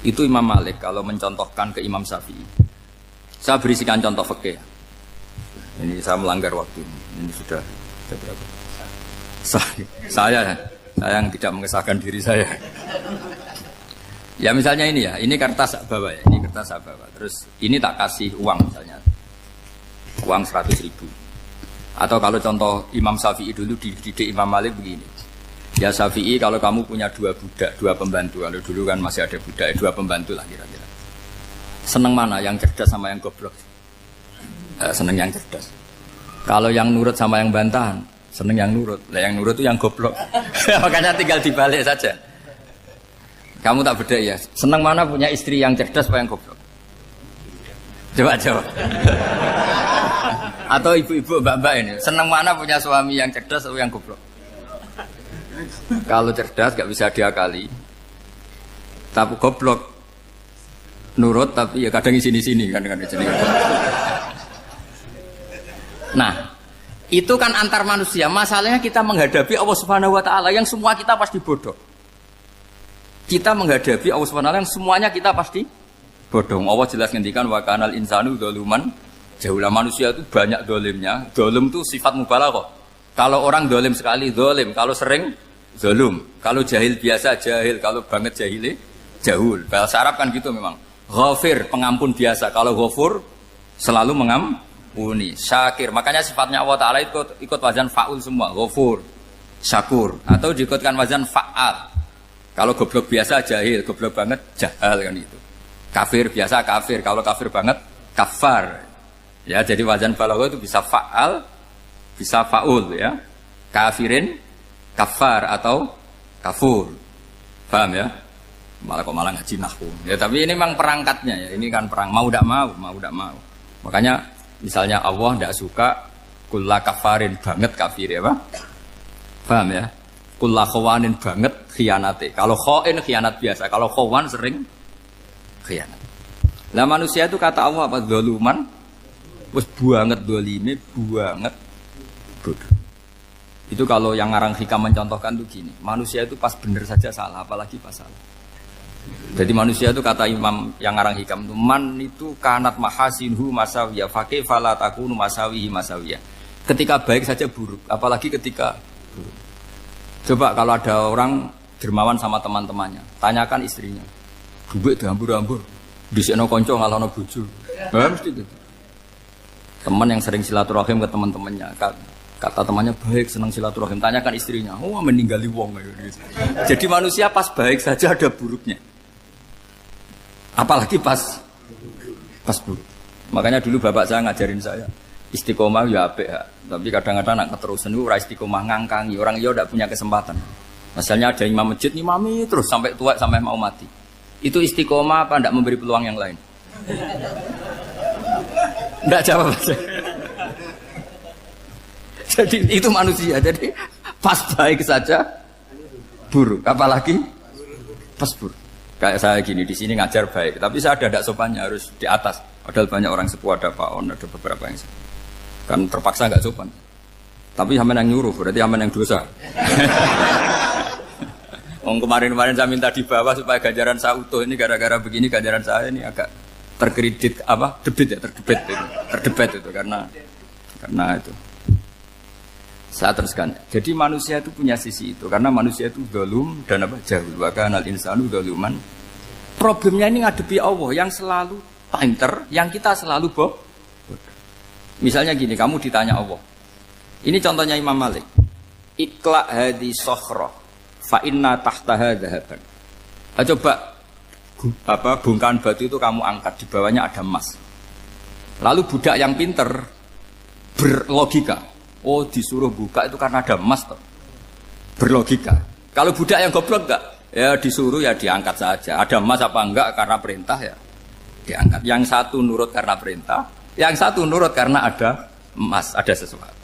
Itu Imam Malik kalau mencontohkan ke Imam Syafi'i. Saya berisikan contoh fikih. Ini saya melanggar waktu ini. Ini sudah berapa? Saya yang tidak mengesahkan diri saya. Ya misalnya ini ya, ini kertas bawa ya, ini kertas saya bawa. Terus ini tak kasih uang misalnya, uang 100.000. Atau kalau contoh Imam Syafi'i dulu dididik Imam Malik begini. Ya Syafi'i kalau kamu punya 2 budak, 2 pembantu, kalau dulu kan masih ada budak, 2 pembantu lah kira-kira. Seneng mana, yang cerdas sama yang goblok? Seneng yang cerdas. Kalau yang nurut sama yang bantahan, seneng yang nurut. Lah yang nurut itu yang goblok. Makanya tinggal dibalik saja. Kamu tak beda ya. Seneng mana punya istri yang cerdas apa yang goblok? Coba jawab. Atau ibu-ibu mbak-mbak ini, seneng mana punya suami yang cerdas atau yang goblok? Kalau cerdas gak bisa diakali. Tapi goblok nurut tapi ya kadang di sini-sini kan di sini. Nah, itu kan antar manusia. Masalahnya kita menghadapi Allah Subhanahu wa taala yang semua kita pasti bodoh. Kita menghadapi Allah Subhanahu wa taala yang semuanya kita pasti bodoh. Allah jelas ngendikan wa kanal insanu dzaluman jauhlah, manusia itu banyak dolimnya. Dolim itu sifat mubalaghah. Kalau orang dolim sekali dolim, kalau sering zalum, kalau jahil biasa jahil, kalau banget jahile jahul. Bahasa Arab kan gitu memang. Ghafir pengampun biasa, kalau ghafur selalu mengampuni. Syakir, makanya sifatnya Allah Taala ikut wazan faul semua. Ghafur, syakur, atau diikutkan wazan fa'al. Kalau goblok biasa jahil, goblok banget jahal kan itu. Kafir biasa kafir, kalau kafir banget kafar. Ya, jadi wazan balagha itu bisa fa'al, bisa faul ya. Kafirin, kafar atau kafur. Paham ya? Malah ngaji nahwu. Ya, tapi ini memang perangkatnya ya. Ini kan perang mau tidak mau. Makanya misalnya Allah tidak suka kulla kafarin banget kafir ya, Pak. Paham ya? Kulla khawanin banget khianate. Kalau khain khianat biasa, kalau khawan sering khianat. Lah manusia itu kata Allah apa? Zaluman. Wis banget dolime, banget bodoh. Itu kalau yang ngarang hikam mencontohkan tuh gini, manusia itu pas bener saja salah, apalagi pas salah. Jadi manusia itu kata Imam yang ngarang hikam itu, man itu kanat mahasinhu masawiyah, fakih fala takunu masawihi masawiyah. Ketika baik saja buruk, apalagi ketika buruk. Coba kalau ada orang dermawan sama teman-temannya, tanyakan istrinya, duit dihambur-hambur, disekno konco ngalono bojo. Mesti itu. Teman yang sering silaturahim ke teman-temannya, kata temannya baik, senang silaturahim, tanyakan istrinya, oh meninggali wong gitu. Jadi manusia pas baik saja ada buruknya, apalagi pas buruk. Makanya dulu bapak saya ngajarin saya istiqomah ya apik ya, tapi kadang-kadang nak keterusan itu ora istiqomah ngangkangi orang yo tidak punya kesempatan. Misalnya ada imam masjid ngimami terus sampai tua sampai mau mati, itu istiqomah apa tidak memberi peluang yang lain? Tidak jawab aja. Jadi itu manusia. Jadi pas baik saja buruk, apalagi pas buruk. Kayak saya gini di sini ngajar baik, tapi saya ada tidak sopannya harus di atas. Padahal banyak orang sepuh, ada Pak On, ada beberapa yang kan terpaksa nggak sopan. Tapi sampean yang nyuruh, berarti sampean yang dosa. Kemarin-kemarin saya minta di bawah supaya ganjaran saya utuh, ini gara-gara begini ganjaran saya ini agak terkredit apa? Terdebet itu karena itu. Saya teruskan. Jadi manusia itu punya sisi itu karena manusia itu dzalum dan apa? Jahul. Wa kanal insanu dzaluman. Problemnya ini ngadepi Allah yang selalu pinter, yang kita selalu bodoh. Misalnya gini, kamu ditanya Allah. Ini contohnya Imam Malik. Ikla hadi sokhroh fa inna tahtaha dhahaban. Coba bongkahan batu itu kamu angkat, di bawahnya ada emas. Lalu budak yang pinter berlogika, oh disuruh buka itu karena ada emas toh. Berlogika. Kalau budak yang goblok enggak, ya disuruh ya diangkat saja. Ada emas apa enggak karena perintah ya diangkat. Yang satu nurut karena perintah, yang satu nurut karena ada emas, ada sesuatu.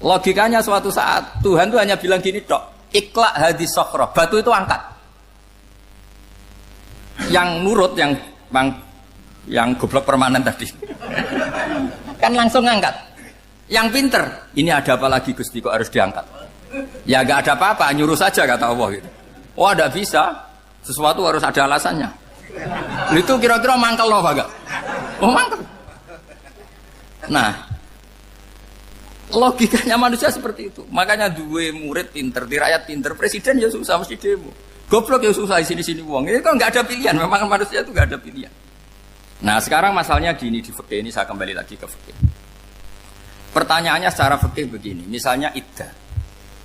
Logikanya suatu saat Tuhan tuh hanya bilang gini tok, ikla hadis sokhroh, batu itu angkat. Yang nurut yang goblok permanen tadi kan langsung ngangkat. Yang pinter, ini ada apa lagi Gusti kok harus diangkat? Ya gak ada apa-apa, nyuruh saja kata Allah gitu. Oh ada bisa, sesuatu harus ada alasannya. Itu kira-kira mangkel loh Pak? Oh mangkel. Nah, logikanya manusia seperti itu. Makanya dua murid pinter, di rakyat pinter, presiden ya susah mesti demo. Goblok ya susah di sini wong. Ini kan nggak ada pilihan. Memang manusia itu nggak ada pilihan. Nah sekarang masalahnya gini di fikih ini saya kembali lagi ke fikih. Pertanyaannya secara fikih begini. Misalnya iddah.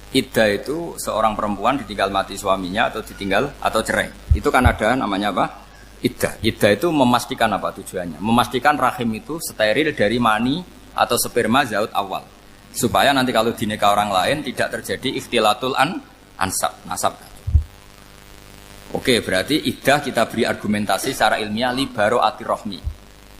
Iddah itu seorang perempuan ditinggal mati suaminya atau ditinggal atau cerai. Itu kan ada namanya apa? Iddah. Iddah itu memastikan apa tujuannya? Memastikan rahim itu steril dari mani atau sperma zaut awal. Supaya nanti kalau dinikah orang lain tidak terjadi ikhtilatul ansab, nasab. Oke, berarti iddah kita beri argumentasi secara ilmiah li baro'ati rohmi.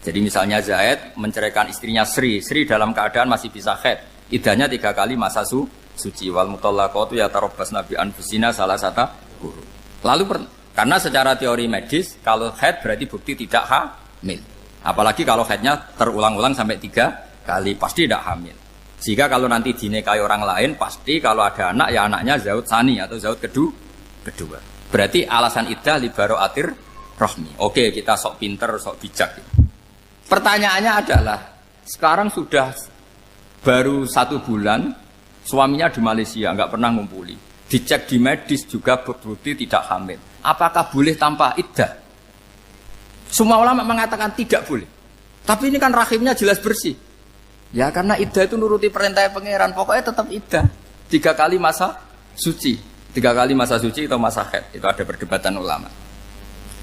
Jadi misalnya Zaid menceraikan istrinya Sri dalam keadaan masih bisa haid. Iddahnya 3 kali masa suci. Wal mutallaqatu yatarabbasna bi anfusina salah satu guru. Lalu karena secara teori medis kalau haid berarti bukti tidak hamil. Apalagi kalau haidnya terulang-ulang sampai 3 kali pasti tidak hamil. Sehingga kalau nanti dinikahi orang lain pasti kalau ada anak ya anaknya zaud sani atau zaud kedua. Berarti alasan iddah li baro'atir rohmi. Oke, kita sok pinter, sok bijak. Pertanyaannya adalah, sekarang sudah baru 1 bulan, suaminya di Malaysia, nggak pernah ngumpuli. Dicek di medis juga berbukti tidak hamil. Apakah boleh tanpa iddah? Semua ulama mengatakan tidak boleh. Tapi ini kan rahimnya jelas bersih. Ya karena iddah itu nuruti perintah pangeran, pokoknya tetap iddah. 3 kali masa suci. 3 kali masa suci atau masa haid. Itu ada perdebatan ulama.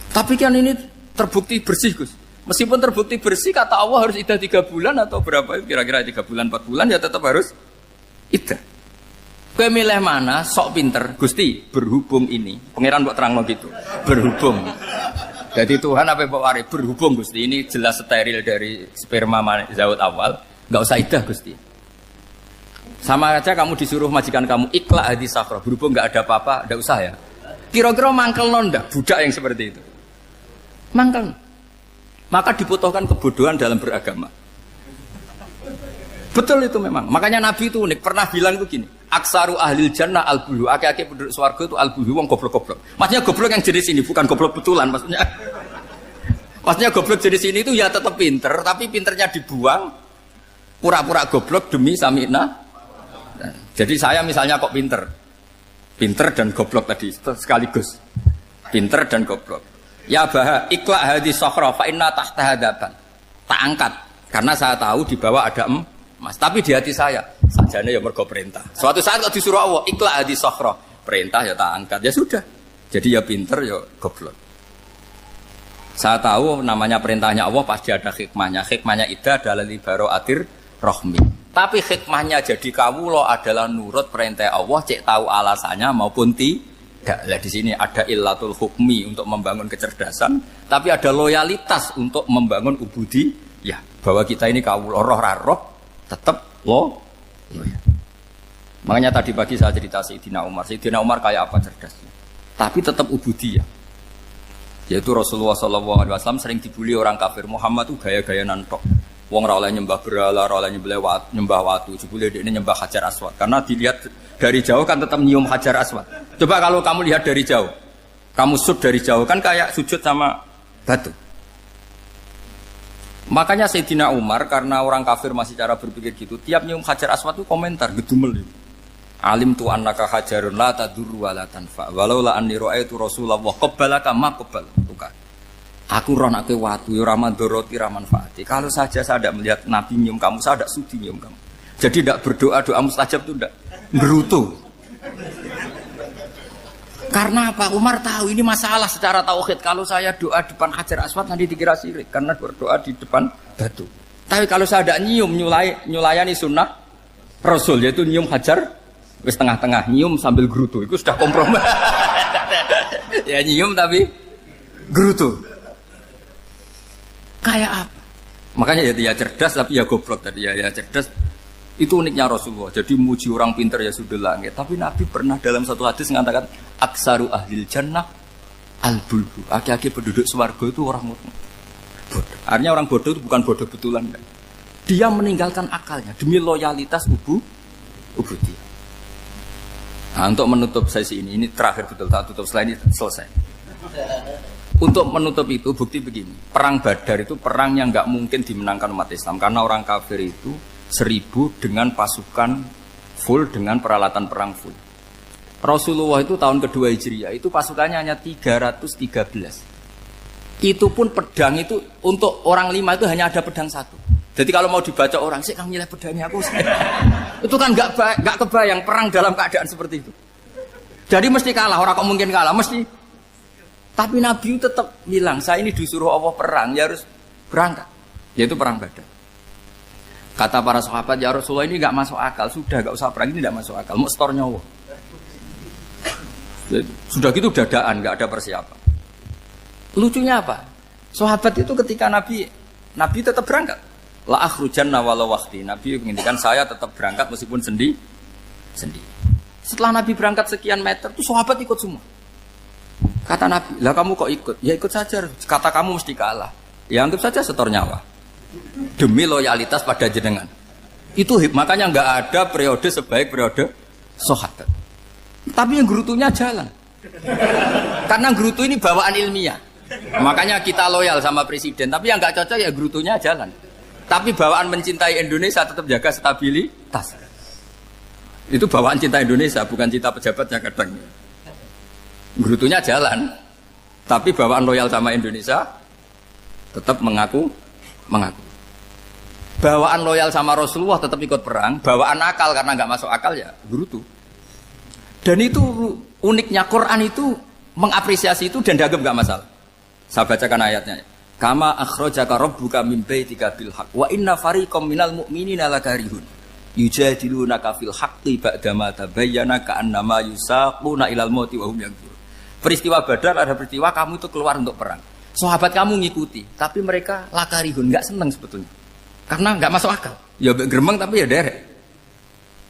Tapi kan ini terbukti bersih, Gus. Meskipun terbukti bersih, kata Allah harus iddah 3 bulan atau berapa? Kira-kira 3 bulan, 4 bulan ya tetap harus iddah. Kowe milih mana? Sok pinter. Gusti, berhubung ini. Pangeran mbok terangno gitu. Berhubung. Jadi Tuhan apa mbok wari? Berhubung Gusti. Ini jelas steril dari sperma zaut awal. Enggak usah iddah, Gusti. Sama aja kamu disuruh majikan kamu ikhla hadis safra, berhubung nggak ada apa-apa, nggak usah ya. Kira-kira mangkel nonda budak yang seperti itu. Mangkel. Maka dibutuhkan kebodohan dalam beragama. Betul itu memang. Makanya Nabi itu unik, pernah bilang itu gini, aksaru ahlil jannah al-bulu, aki-aki penduduk swarga itu al-bulu, wong goblok-goblok. Maksudnya goblok yang jenis ini, bukan goblok betulan maksudnya. Maksudnya goblok jenis ini itu ya tetap pinter, tapi pinternya dibuang, pura-pura goblok demi sami'na. Jadi saya misalnya kok pinter dan goblok tadi sekaligus, pinter dan goblok. Ya bah, ikhla hadis sokhra fa inna tahta hadapan. Tak angkat karena saya tahu di bawah ada emas. Tapi di hati saya sajane ya mergo perintah. Suatu saat kok disuruh Allah ikhla hadis sokhra, perintah ya tak angkat ya sudah. Jadi ya pinter ya goblok. Saya tahu namanya perintahnya Allah pasti ada hikmahnya. Hikmahnya iddah adalah li baro'atir rohmi. Tapi hikmahnya jadi kawula adalah nurut perintah Allah, cek tahu alasannya maupun tidak. Lah di sini ada illatul hukmi untuk membangun kecerdasan, tapi ada loyalitas untuk membangun ubudi. Ya, bahwa kita ini kawula roh tetap loyal. Makanya tadi pagi saya cerita Sayyidina Umar. Sayyidina Umar kayak apa cerdasnya? Tapi tetap ubudi ya. Yaitu Rasulullah SAW sering dibully orang kafir. Muhammad itu gaya-gaya nantok. Wong ra oleh nyembah berhala, ra oleh nyembah watu, jebule dekne nyembah Hajar Aswad. Karena dilihat dari jauh kan tetap nyium Hajar Aswad. Coba kalau kamu lihat dari jauh. Kamu sujud dari jauh kan kayak sujud sama batu. Makanya Sayyidina Umar karena orang kafir masih cara berpikir gitu, tiap nyium Hajar Aswad itu komentar gedumel. Alim tu annaka hajarun la tadurru wa la tanfa. Walau la anni ra'aitu Rasulullah qabbalaka ma qabbal. Aku roh nak ke watu, ramadoroti ramanfaati. Kalau saja saya tidak melihat Nabi nyium kamu, saya tidak sudi nyium kamu. Jadi tidak berdoa doa mustajab itu tidak berutuh. Karena apa? Umar tahu ini masalah secara tauhid. Kalau saya doa depan Hajar Aswad nanti dikira syirik karena berdoa di depan batu. Tapi kalau saya tidak nyium nyulayani sunnah Rasul yaitu nyium Hajar, wis tengah-tengah nyium sambil gerutu, itu sudah kompromi. Ya nyium tapi gerutu. Kayak apa? Makanya ya cerdas tapi ya goblok tadi ya cerdas. Itu uniknya Rasulullah. Jadi muji orang pintar ya sudah langit. Tapi Nabi pernah dalam satu hadis mengatakan aksaru ahlil jannah al-bulbu. Aki-aki penduduk swarga itu orang bodoh. Artinya orang bodoh itu bukan bodoh betulan. Kan? Dia meninggalkan akalnya demi loyalitas ubudiyah. Nah, untuk menutup sesi ini terakhir betul tak tutup selain ini selesai. Untuk menutup itu bukti begini, perang Badar itu perang yang nggak mungkin dimenangkan umat Islam karena orang kafir itu 1000 dengan pasukan full dengan peralatan perang full. Rasulullah itu tahun kedua Hijriah itu pasukannya hanya 313. Itu pun pedang itu untuk orang 5 itu hanya ada pedang 1. Jadi kalau mau dibaca orang, sih kamu nilai pedangnya aku. Itu kan nggak kebayang perang dalam keadaan seperti itu. Jadi mesti kalah, orang kok mungkin kalah, mesti. Tapi Nabi tetap bilang, saya ini disuruh Allah perang, ya harus berangkat. Yaitu perang Badar. Kata para sahabat, ya Rasulullah ini nggak masuk akal, sudah nggak usah perang, ini nggak masuk akal, mau setor nyawa. Sudah gitu dadaan, nggak ada persiapan. Lucunya apa? Sahabat itu ketika Nabi tetap berangkat. La akhrujanna walau waqti. Nabi menginginkan saya tetap berangkat meskipun sendi. Setelah Nabi berangkat sekian meter, tuh sahabat ikut semua. Kata Nabi, lah kamu kok ikut? Ya ikut saja. Kata kamu mesti kalah. Ya anggap saja setor nyawa. Demi loyalitas pada jenengan. Itu makanya nggak ada periode sebaik periode sahabat. Tapi yang gerutunya jalan. Karena gerutu ini bawaan ilmiah. Makanya kita loyal sama presiden. Tapi yang nggak cocok ya gerutunya jalan. Tapi bawaan mencintai Indonesia tetap jaga stabilitas. Itu bawaan cinta Indonesia, bukan cinta pejabatnya kadang. Gerutunya jalan. Tapi bawaan loyal sama Indonesia tetap mengaku. Bawaan loyal sama Rasulullah tetap ikut perang. Bawaan akal karena nggak masuk akal ya gerutu. Dan itu uniknya Quran itu mengapresiasi itu dan dianggap nggak masalah. Saya bacakan ayatnya. Kama akhrajaka rabbuka min baitika bil haqq wa inna fariqam minal mu'minina lakarihun yujadilunaka fil haqqi ba'dama tabayyana ka'annama yusaquna ilal mauti wa hum yanzurun. Peristiwa Badar ada peristiwa kamu itu keluar untuk perang. Sahabat kamu ngikuti, tapi mereka lakarihun, enggak senang sebetulnya. Karena enggak masuk akal. Ya gremeng tapi ya derek.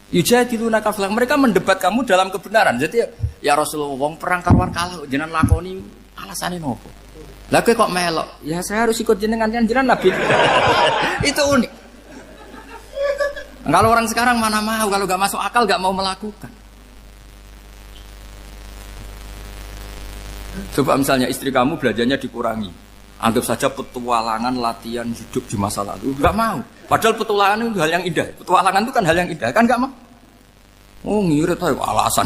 Yujadilunaka fil haqq, mereka mendebat kamu dalam kebenaran. Jadi ya Rasulullah wong perang karuan kalah jenengan lakoni alasane nopo? Lah kok melok? Ya saya harus ikut jenengan kan jenengan Nabi. Itu unik. Kalau orang sekarang mana mau, kalau gak masuk akal gak mau melakukan. Coba misalnya istri kamu belajarnya dikurangi. Anggap saja petualangan latihan hidup di masa lalu. Gak mau. Padahal petualangan itu hal yang indah. Petualangan itu kan hal yang indah. Kan gak mau. Oh ngirit aja alasan.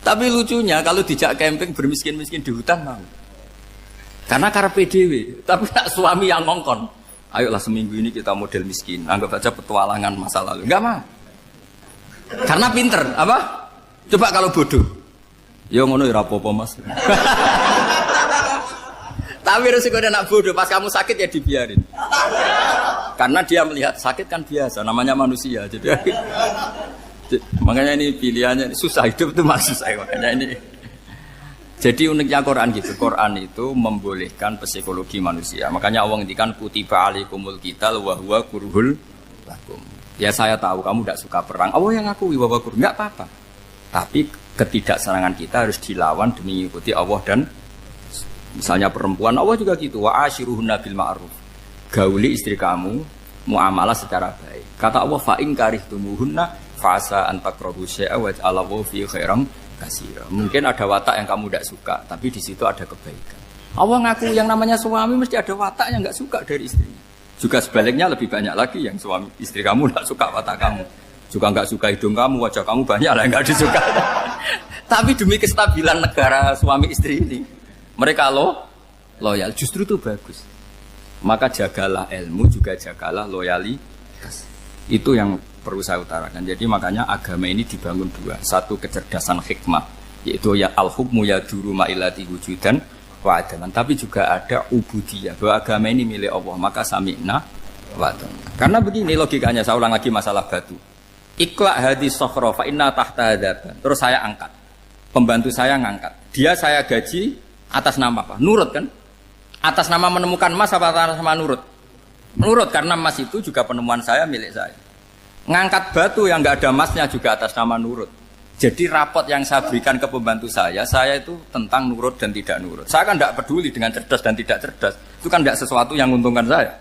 Tapi lucunya kalau dijak camping bermiskin-miskin di hutan mau. Karena karpe dhewe, tapi tak suami yang ngongkon. Ayolah seminggu ini kita model miskin, anggap saja petualangan masa lalu. Enggak mau. Karena pinter, apa? Coba kalau bodoh. Ya ngono ya apa-apa Mas. Tapi resiko nak bodoh, pas kamu sakit ya dibiarin. Karena dia melihat sakit kan biasa, namanya manusia. Jadi makanya ini pilihannya susah, hidup itu masih susah makanya ini. Jadi uniknya Quran gitu. Quran itu membolehkan psikologi manusia. Makanya Allah ngendikan kutiba alaikumul qital wa huwa kurhul lakum. Ya saya tahu kamu tidak suka perang. Allah yang ngakui bahwa kurhul enggak apa-apa. Tapi ketidaksenangan kita harus dilawan demi mengikuti Allah dan misalnya perempuan Allah juga gitu. Wa ashiruhunna bil ma'ruf. Gauli istri kamu muamalah secara baik. Kata Allah fa in karihtumuhunna fasa antakrahu syai'a wa ja'alallahu fi khairan katsira. Mungkin ada watak yang kamu tidak suka, tapi di situ ada kebaikan. Allah ngaku yang namanya suami mesti ada watak yang enggak suka dari istrinya. Juga sebaliknya lebih banyak lagi yang suami istri kamu enggak suka watak kamu. Juga enggak suka hidung kamu, wajah kamu banyak lah yang enggak disuka. Tapi demi kestabilan negara suami istri ini, mereka loyal, justru itu bagus. Maka jagalah ilmu, juga jagalah loyalitas. Itu yang perlu saya utarakan. Jadi makanya agama ini dibangun dua. Satu kecerdasan hikmah, yaitu ya al-hukmu yaduru ma'ilati wujudan wa adaman. Tapi juga ada ubudiyah, bahwa agama ini milik Allah. Maka sami'na wa adaman. Karena begini logikanya, saya ulang lagi masalah batu. Iqla hadis sokhra fa inna tahta hadaban. Terus saya angkat. Pembantu saya ngangkat. Dia saya gaji atas nama apa? Nurut kan? Atas nama menemukan emas apa atas nama nurut? Menurut, karena emas itu juga penemuan saya, milik saya. Ngangkat batu yang nggak ada emasnya juga atas nama nurut. Jadi rapot yang saya berikan ke pembantu saya itu tentang nurut dan tidak nurut. Saya kan tidak peduli dengan cerdas dan tidak cerdas. Itu kan tidak sesuatu yang menguntungkan saya.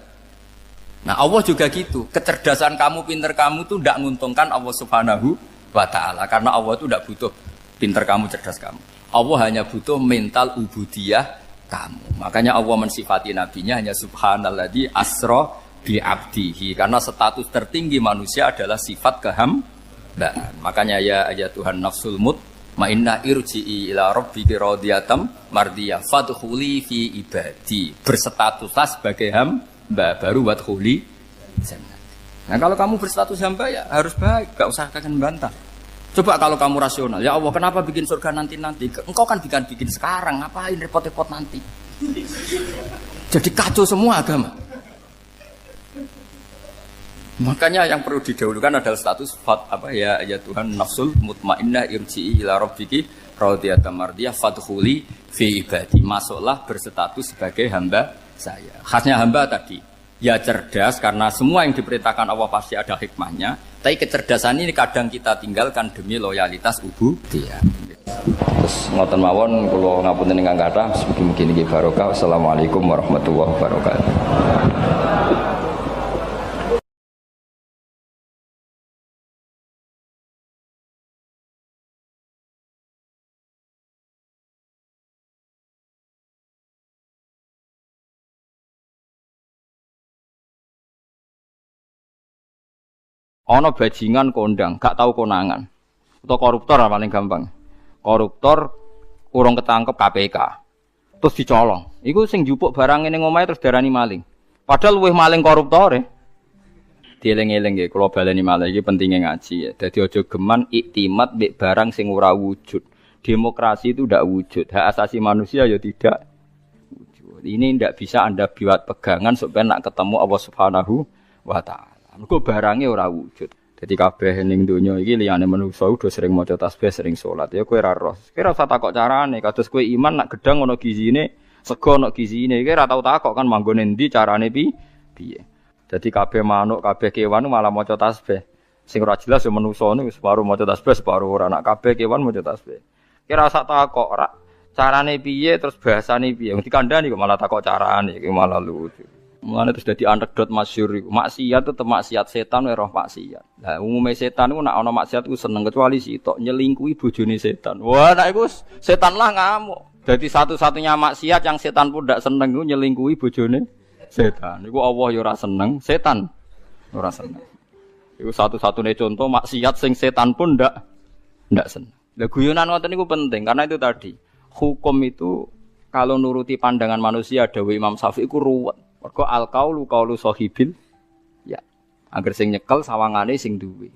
Nah Allah juga gitu. Kecerdasan kamu, pinter kamu itu tidak menguntungkan Allah Subhanahu wa Ta'ala. Karena Allah itu tidak butuh pinter kamu, cerdas kamu. Allah hanya butuh mental ubudiyah kamu. Makanya Allah mensifati nabinya hanya subhanalladzi asra bi abdihi, karena status tertinggi manusia adalah sifat Nah, makanya ya Tuhan nafsul mutmainnah irji'i ila rabbiki radhiyatam mardiyah fadkhuli fi ibadi. Berstatuslah sebagai hamba baru wadkhuli jannah. Nah, kalau kamu berstatus hamba ya harus baik, enggak usah kakek bantah. Coba kalau kamu rasional, ya Allah kenapa bikin surga nanti-nanti? Engkau kan bikin sekarang, ngapain repot-repot nanti? Jadi kacau semua agama. Makanya yang perlu didahulukan adalah status ya Tuhan nafsul mutmainnah irji'i ila rabbiki radhiyatam mardiyah fadkhuli fi ibadi. Masuklah berstatus sebagai hamba saya. Khasnya hamba tadi, ya cerdas karena semua yang diperintahkan Allah pasti ada hikmahnya. Tapi kecerdasan ini kadang kita tinggalkan demi loyalitas ubudiyah. Terus ngoten mawon kula ngapunten ingkang kathah, mugi-mugi niki barokah. Wassalamualaikum warahmatullahi wabarakatuh. Ono bajingan kondang, gak tahu konangan. Atau koruptor paling gampang. Koruptor urung ketangkep KPK. Terus dicolong. Iku sing njupuk barang ning omahe terus darani maling. Padahal luwih maling koruptore. Dieling-eling nggih, kula baleni malih iki pentinge ngaji ya. Dadi aja geman iktimat mbek barang sing ora wujud. Demokrasi itu tidak wujud. Hak asasi manusia ya tidak wujud. Ini tidak bisa Anda buat pegangan supaya nak ketemu Allah Subhanahu wa taala. Mergo barange ora wujud. Dadi kabeh ning donya iki liyane manungsa udah sering maca tasbih, sering salat. Ya kowe ora roh. Kowe ora usah takok carane. Kados kowe iman nak gedang ana gizine, sego ana gizine. Kowe ora tau takok kan manggone endi carane piye. Dadi kabeh manuk, kabeh kewan malah maca tasbih. Sing ora jelas ya manungsa niku separuh maca tasbih, separuh ora. Nak kabeh kewan maca tasbih. Kowe ora usah takok ora carane piye terus bahasane piye. Wong dikandani kok malah takok carane, iki malah lucu. Mulane terus dadi anekdot masyhur iku. Maksiat tetep maksiat, setan wae roh maksiat. Lah umume setan iku nek ana maksiat iku seneng kecuali sitok nyelingkuhi bojone setan. Wah, nek iku setan lah ngamuk. Dadi satu-satunya maksiat yang setan pun ndak seneng iku nyelingkuhi bojone setan. Iku Allah ya ora seneng, setan ora seneng. Iku satu-satunya contoh maksiat sing setan pun ndak seneng. Lah guyonan ngoten niku penting karena itu tadi. Hukum itu kalau nuruti pandangan manusia dawuh Imam Syafi'i iku ruwet. Mergo al-qaulu qaulu sahibil ya. Angger sing nyekel sawangane sing duwe.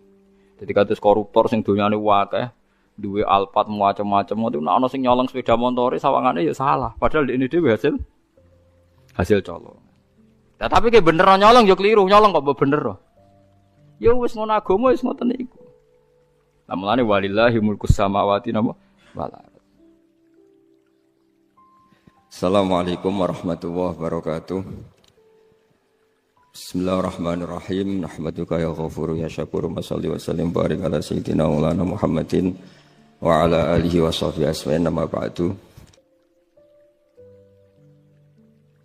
Dadi kados koruptor sing donyane akeh, duwe alpat macam-macam itu nek ana sing nyolong sepeda montore sawangane ya salah. Padahal ini dhewe hasil colong. Nah, tapi ki bener nyolong ya keliru, nyolong kok bener. Ya wis ngono agama wis ngoten iku. Lah mulane walillahi mulkus samawati wal ardh. Assalamualaikum warahmatullahi wabarakatuh. Bismillahirrahmanirrahim. Nahmaduka ya ghafuru ya syakuru wa shalli wa sallim barik ala sayyidina maulana Muhammadin wa ala alihi wa sahbihi asma'in nama ba'du.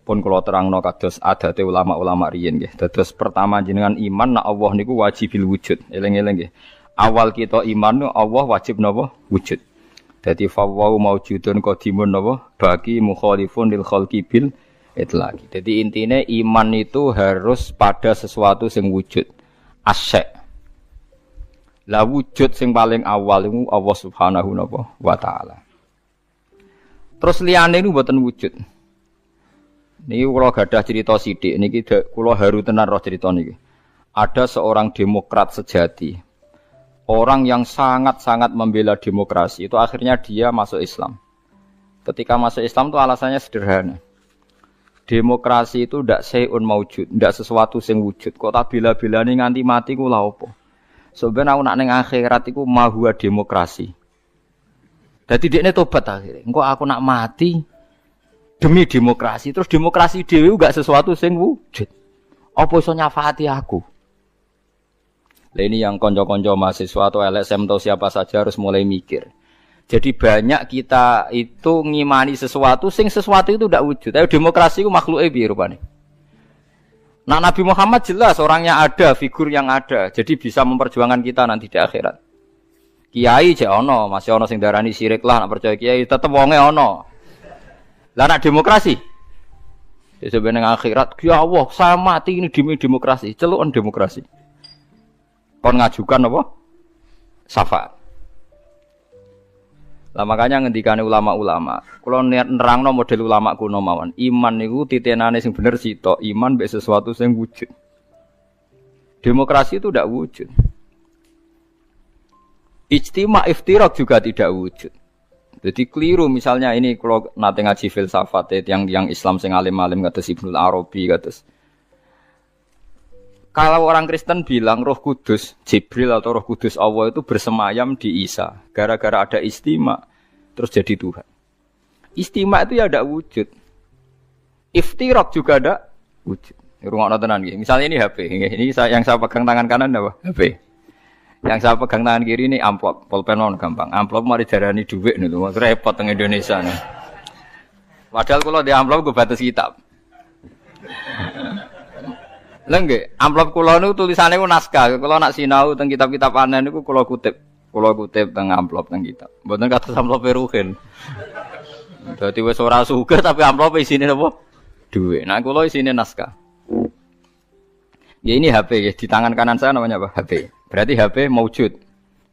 Pun kula terangno kados adate ulama-ulama riyen nggih. Dados pertama jenengan iman nek Allah niku wajibil wujud. Eling-eling nggih. Awal kita iman Allah wajib napa? Wujud. Dadi fawwau maujudun qadimun napa? Bagi mukhalifun lil khalqi bil itlaqi. Jadi intinya iman itu harus pada sesuatu yang wujud. Asy'. Lah wujud yang paling awal itu Allah Subhanahu wa taala. Terus liyane niku mboten wujud. Niki kula gadah cerita sithik niki kula haru tenan roh cerita niki. Ada seorang demokrat sejati. Orang yang sangat-sangat membela demokrasi itu akhirnya dia masuk Islam. Ketika masuk Islam itu alasannya sederhana. Demokrasi itu ndak sayun maujud, ndak sesuatu sing wujud. Kok tak bela-belani nganti mati ku lha opo? Sebenarnya aku nak ning akhirat iku mahwa demokrasi. Dadi dekne tobat akhire. Engko aku nak mati demi demokrasi. Terus demokrasi dhewe enggak sesuatu sing wujud. Apa iso nyafaati aku? Lah ini yang konco-konco mahasiswa atau LSM atau siapa saja harus mulai mikir. Jadi banyak kita itu ngimani sesuatu sesuatu itu tidak wujud. Tapi demokrasi itu makhluke piye rupane. Nah Nabi Muhammad jelas orangnya ada, figur yang ada. Jadi bisa memperjuangkan kita nanti di akhirat. Kiai jek ono, masih ono sing darani syirik lah nak percaya kiai tetep wonge ono. Lah nak demokrasi. Ya sebenarnya akhirat, ya Allah, saya mati ini demi demokrasi, celukan demokrasi. Kon ngajukan apa? syafaat. Lah makanya ngendikane ulama-ulama, kula nerangno model ulama kuno mawon. Iman niku titenane sing bener sitok, iman mbek sesuatu sing wujud. Demokrasi itu tidak wujud. Ijtima iftirak juga tidak wujud. Jadi keliru misalnya ini kalau nate ngaji filsafat yang Islam sing alim-alim kados Ibnu Arabi kados. Kalau orang Kristen bilang Roh Kudus, Jibril atau Roh Kudus Allah itu bersemayam di Isa, gara-gara ada istima terus jadi Tuhan. Istima itu ya ada wujud. Iftirak juga ada wujud. Rungokno tenan iki. Misalnya ini HP, ini yang saya pegang tangan kanan apa? HP. Yang saya pegang tangan kiri ini amplop, pulpen gampang. Amplop mari darani dhuwit niku, repot teng Indonesia nih. Padahal kalau di amplop gue batas kitab. Lha nggih, amplop kula niku tulisane ku naskah. Kula nak sinau teng kitab-kitab anen niku kula kutip teng amplop teng kitab. Mboten kados amplop Ruhin. Dadi wis ora sugih tapi amplop isine napa? Dhuwit. Nah kula isine naskah. Ya ini HP ya, di tangan kanan saya namanya apa? HP. Berarti HP maujud.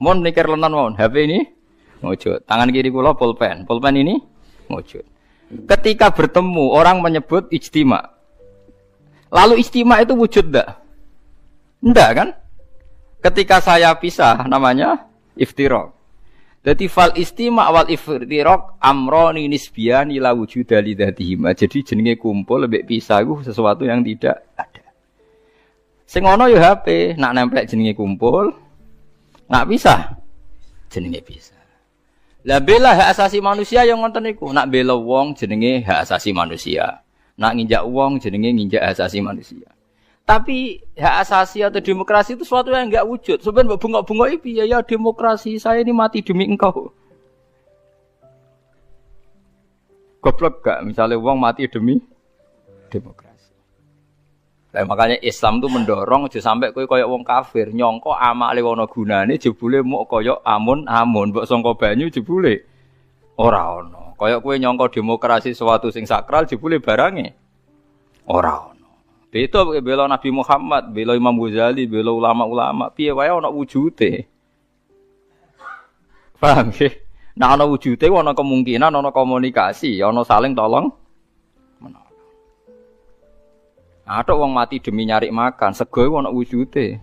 Mon mikir lenan mon, HP ini maujud. Tangan kiri kula pulpen. Pulpen ini maujud. Ketika bertemu orang menyebut ijtima. Lalu ijtima itu wujud enggak? Enggak kan? Ketika saya pisah namanya iftirak. Jadi fal istima wal iftirak amroni nisbiyani la wujuda li dzatihima. Jadi jenenge kumpul lebih pisah itu sesuatu yang tidak ada. Sing ana ya HP, nak nempel jenenge kumpul, nak pisah jenenge pisah. Lah bela hak asasi manusia yang ngoten niku, nak bela wong jenenge hak asasi manusia. Nak nginjak wong jenenge nginjak hak asasi manusia. Tapi hak asasi atau demokrasi itu sesuatu yang enggak wujud. Sampeyan mbok bengok-bengoki piye ya demokrasi, saya ini mati demi engkau. Goblok gak misalnya wong mati demi demokrasi. Nah, makanya Islam itu mendorong aja sampai kowe koyo wong kafir nyangka amale ana gunane jebule muk koyo amun-amun mbok sangka banyu jebule ora ana. Koyo kowe nyangka demokrasi sesuatu sing sakral jebule barange ora ana. Beda bela Nabi Muhammad, bela Imam Ghazali, bela ulama-ulama, piye wae ana wujude. Paham nggih? Nah ana wujude ana kemungkinan ana komunikasi, ana saling tolong. Ada wong mati demi nyari makan, sego ana wujude.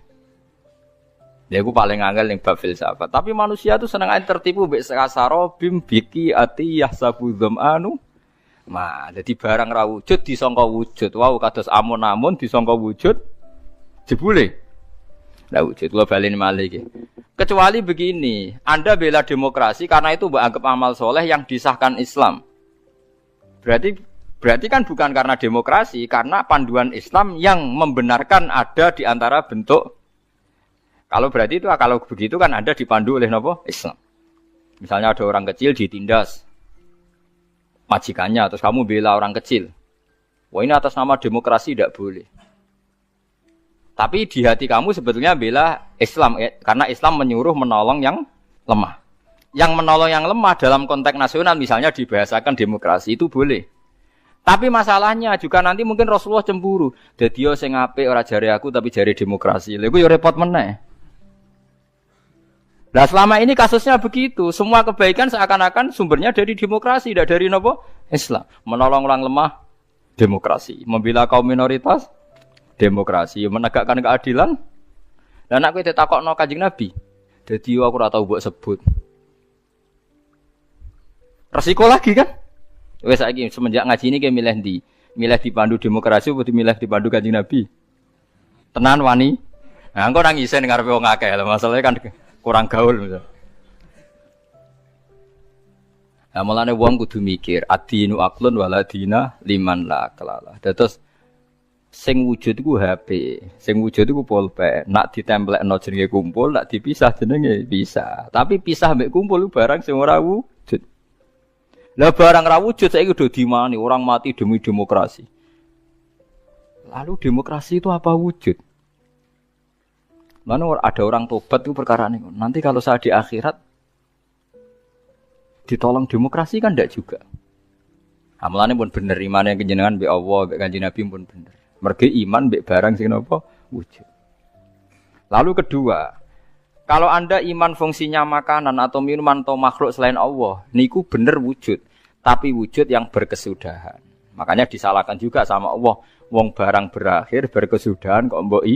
Ya iku paling angel ning bab filsafat. Tapi manusia itu seneng ae tertipu mbek sakasaro bim biki ati yahsabu dzamanu. Nah, dadi barang ra wujud disangka wujud. Wau kados amun-amun disangka wujud jebule. Lah wujud kula baleni malih iki. Kecuali begini, Anda bela demokrasi karena itu mbok anggap amal soleh yang disahkan Islam. Berarti kan bukan karena demokrasi, karena panduan Islam yang membenarkan ada di antara bentuk. Kalau berarti itu, kalau begitu kan Anda dipandu oleh apa? Islam. Misalnya ada orang kecil ditindas majikannya, terus kamu bela orang kecil. Wah ini atas nama demokrasi tidak boleh. Tapi di hati kamu sebetulnya bela Islam, karena Islam menyuruh menolong yang lemah. Yang menolong yang lemah dalam konteks nasional misalnya dibahasakan demokrasi itu boleh. Tapi masalahnya juga nanti mungkin Rasulullah cemburu. Dadi yo sing apik ora jare aku tapi jare demokrasi. Lha iku yo repot meneh. Lah selama ini kasusnya begitu, semua kebaikan seakan-akan sumbernya dari demokrasi, tidak dari napa? Islam. Menolong orang lemah demokrasi, membela kaum minoritas demokrasi, menegakkan keadilan. Lah nek kowe ditakokno Kanjeng Nabi, dadi aku ora tau mbok sebut. Resiko lagi kan? Wes saiki semenjak ngaji ini ke milih ndi? Milih dipandu demokrasi apa milih dipandu Kanjeng Nabi? Tenan wani. Nah, engko nang isen ngarepe wong akeh lho, masalahnya kan kurang gaul misal. Nah, mulane wong kudu mikir, adinu aqlun waladina liman la kalala. Terus sing wujud iku HP, sing wujud iku pulpen. Nak ditemplekno jenenge kumpul, nak dipisah jenenge bisa. Tapi pisah mbek kumpul barang sing ora wujud. Lah barang ra wujud saiki kudu dimani orang mati demi demokrasi. Lalu demokrasi itu apa wujud? Mana ada orang tobat itu perkara ini. Nanti kalau saya di akhirat ditolong demokrasi kan tidak juga. Amalannya pun bener, iman yang kejenengan be Allah, be Kanjeng Nabi pun bener. Mergi iman be barang sing napa wujud. Lalu kedua, Kalau Anda iman fungsinya makanan atau minuman atau makhluk selain Allah, niku bener wujud, tapi wujud yang berkesudahan. Makanya disalahkan juga sama Allah, wong barang berakhir berkesudahan kok mbok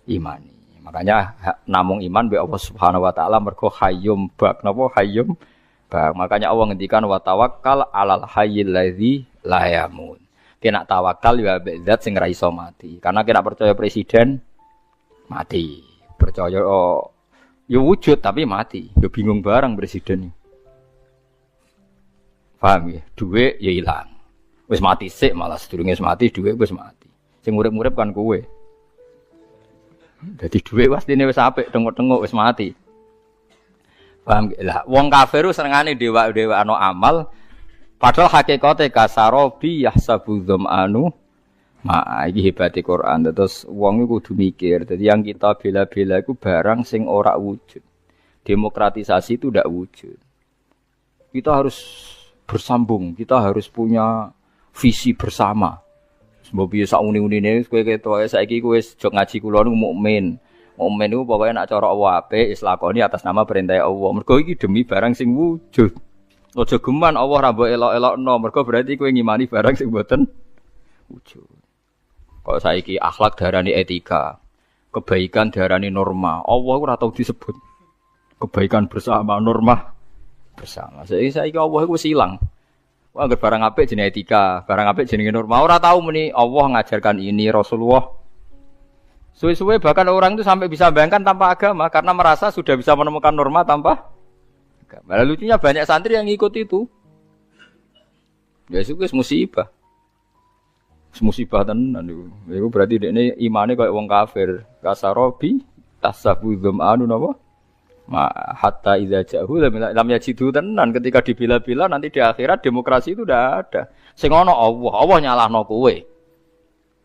imani. Makanya namung iman be Allah Subhanahu wa taala mergo hayyum bak napa hayyum bak. Makanya Allah ngendikan wa tawakkal 'alal hayyil ladzi la yamut. Kena tawakal ya be zat sing ra iso mati. Karena kena percaya presiden mati. Percaya ya wujud tapi mati. Ya bingung barang presiden. Paham ya? Duit ya hilang. Wis mati sik malah sedurunge mati duit wis mati. Sing urip-urip kan kowe. Dadi duit pastine wis apik tengok-tengok wis mati. Paham lah wong kafir senengane dewa-dewa ana amal padahal hakikate kasarobi yahsabu dzamanu ma iki hebate Quran. Terus wong iku kudu mikir. Dadi yang kita bela-bela iku barang sing ora wujud. Demokratisasi itu ndak wujud. Kita harus bersambung, kita harus punya visi bersama. Mbok piye sak uni-unine kowe ketok saiki kowe wis jog ngaji kula niku mukmin. Mukmin niku pokoke nek cara Allah apik wis lakoni atas nama perintah Allah. Mergo iki demi barang sing wujud. Aja geman Allah ra mbok elok-elokno, mergo berarti kowe ngimani barang sing mboten wujud. Kok saiki akhlak darani etika, kebaikan darani norma. Allah ora tau disebut. Kebaikan bersama, norma bersama. Saiki Allah iku wis ilang. Wah, barang apik jenenge etika, barang apik jenenge norma. Ora tahu muni Allah ngajarkan ini Rasulullah. Suwe-suwe bahkan orang itu sampai bisa bayangkan tanpa agama karena merasa sudah bisa menemukan norma tanpa agama. Lalu lucunya banyak santri yang ngikut itu. Ya itu musibah. Musibah tenan niku. Iku berarti dekne imane koyo wong kafir. Kasarobi tasabu dzamanu napa? Hatta idza ja'u lam yajidu tenan ketika dibela-bela nanti di akhirat demokrasi itu udah ada. Sing ana Allah nyalahno kowe.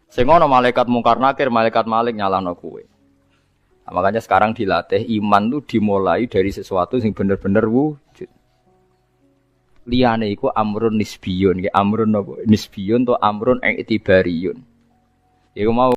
Sing ana malaikat mungkar nakir, malaikat malik nyalahno kowe. Nah, makanya sekarang dilatih iman itu dimulai dari sesuatu sing bener-bener wujud. Liyane iku amrun nisbiyun, amrun napa? Nisbiyun to amrun i'tibariyun. Iku mau